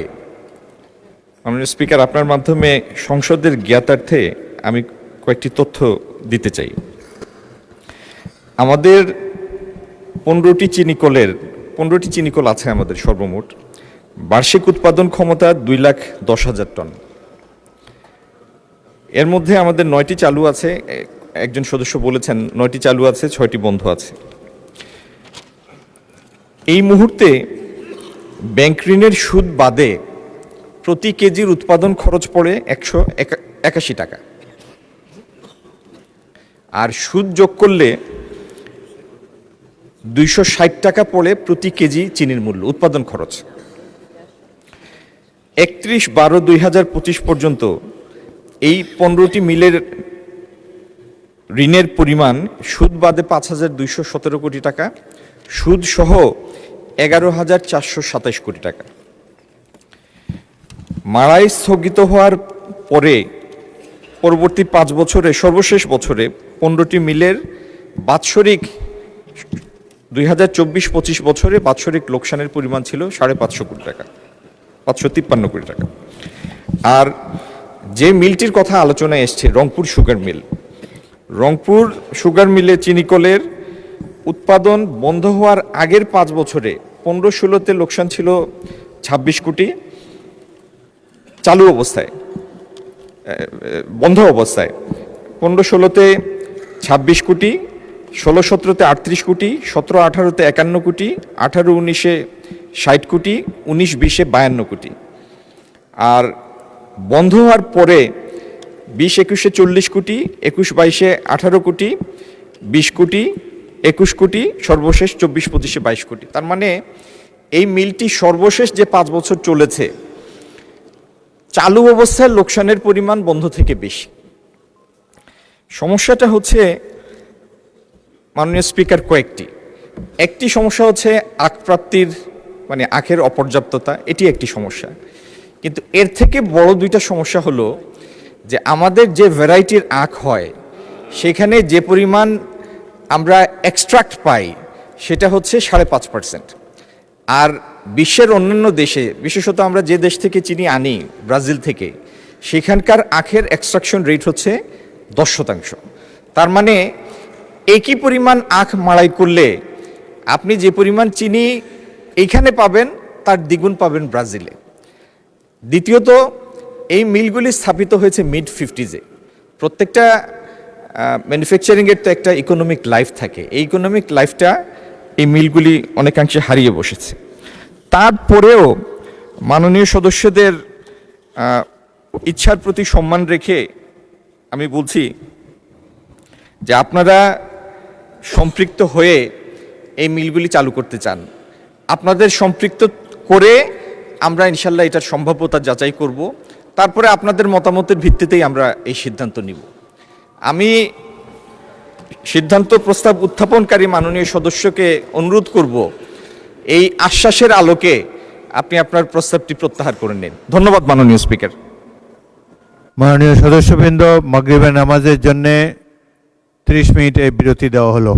মাননীয় স্পিকার, আপনার মাধ্যমে সংসদের জ্ঞাতার্থে আমি কয়েকটি তথ্য দিতে চাই। আমাদের 15টি চিনিকল আছে আমাদের সর্বমোট। বার্ষিক উৎপাদন ক্ষমতা 2,10,000 টন। এর মধ্যে আমাদের 9টি চালু আছে, একজন সদস্য বলেছেন 9টি চালু আছে, 6টি বন্ধ আছে। এই মুহূর্তে ব্যাংক ঋণের সুদ বাদে প্রতি কেজির উৎপাদন খরচ পড়ে 181 টাকা, আর সুদ যোগ করলে 260 টাকা পড়ে প্রতি কেজি চিনির মূল্য উৎপাদন খরচ। 31/12/2025 পর্যন্ত এই 15টি মিলের ঋণের পরিমাণ সুদ বাদে 5,217 কোটি টাকা, সুদ সহ 11,427 কোটি টাকা। মাড়াই স্থগিত হওয়ার পরে পরবর্তী 5 বছরে সর্বশেষ বছরে 15টি মিলের বাৎসরিক 2024-25 বছরে বাৎসরিক লোকসানের পরিমাণ ছিল 550 কোটি টাকা, 553 কোটি টাকা। আর যে মিলটির কথা আলোচনায় এসছে Rangpur sugar mill, Rangpur sugar মিলে চিনিকলের উৎপাদন বন্ধ হওয়ার আগের 5 বছরে 15-16তে লোকসান ছিল 26 কোটি, চালু অবস্থায় বন্ধ অবস্থায় 15-16তে 26 কোটি, 16-17তে 38 কোটি, 17-18তে 51 কোটি, 18-19-এ 60 কোটি, 19-20-এ 52 কোটি। আর বন্ধ হওয়ার পরে 20-21-এ 40 কোটি, 21-22-এ 18 কোটি, 20 কোটি, 21 কোটি, সর্বশেষ 24-25-এ 22 কোটি। তার মানে এই মিলটি সর্বশেষ যে 5 বছর চলেছে চালু অবস্থায় লোকসানের পরিমাণ বন্ধ থেকে বেশি। সমস্যাটা হচ্ছে মাননীয় স্পিকার কয়েকটি। একটি সমস্যা হচ্ছে আখ প্রাপ্তির মানে আখের অপর্যাপ্ততা, এটি একটি সমস্যা। কিন্তু এর থেকে বড় দুইটা সমস্যা হলো যে আমাদের যে ভ্যারাইটির আখ হয় সেখানে যে পরিমাণ আমরা এক্সট্রাক্ট পাই সেটা হচ্ছে 5.5%। আর বিশ্বের অন্যান্য দেশে, বিশেষত আমরা যে দেশ থেকে চিনি আনি ব্রাজিল থেকে, সেখানকার আখের এক্সট্রাকশন রেট হচ্ছে 10%। তার মানে একই পরিমাণ আখ মাড়াই করলে আপনি যে পরিমাণ চিনি এইখানে পাবেন তার দ্বিগুণ পাবেন ব্রাজিলে। দ্বিতীয়ত, এই মিলগুলি স্থাপিত হয়েছে মিড-50s-এ। প্রত্যেকটা ম্যানুফ্যাকচারিংয়ের তো একটা ইকোনমিক লাইফ থাকে, এই ইকোনমিক লাইফটা এই মিলগুলি অনেকাংশে হারিয়ে বসেছে। তারপরেও মাননীয় সদস্যদের ইচ্ছার প্রতি সম্মান রেখে আমি বলছি যে আপনারা সম্পৃক্ত হয়ে এই মিলগুলি চালু করতে চান, আপনাদের সম্পৃক্ত করে আমরা ইনশাল্লাহ এটার সম্ভাব্যতা যাচাই করব, তারপরে আপনাদের মতামতের ভিত্তিতেই আমরা এই সিদ্ধান্ত নিব। আমি সিদ্ধান্ত প্রস্তাব উত্থাপনকারী মাননীয় সদস্যকে অনুরোধ করব এই আশ্বাসের আলোকে আপনি আপনার প্রস্তাবটি প্রত্যাহার করে নিন। ধন্যবাদ মাননীয় স্পিকার।
মাননীয় সদস্যবৃন্দ, মাগরিবের নামাজের জন্য 30 মিনিট বিরতি দেওয়া হলো।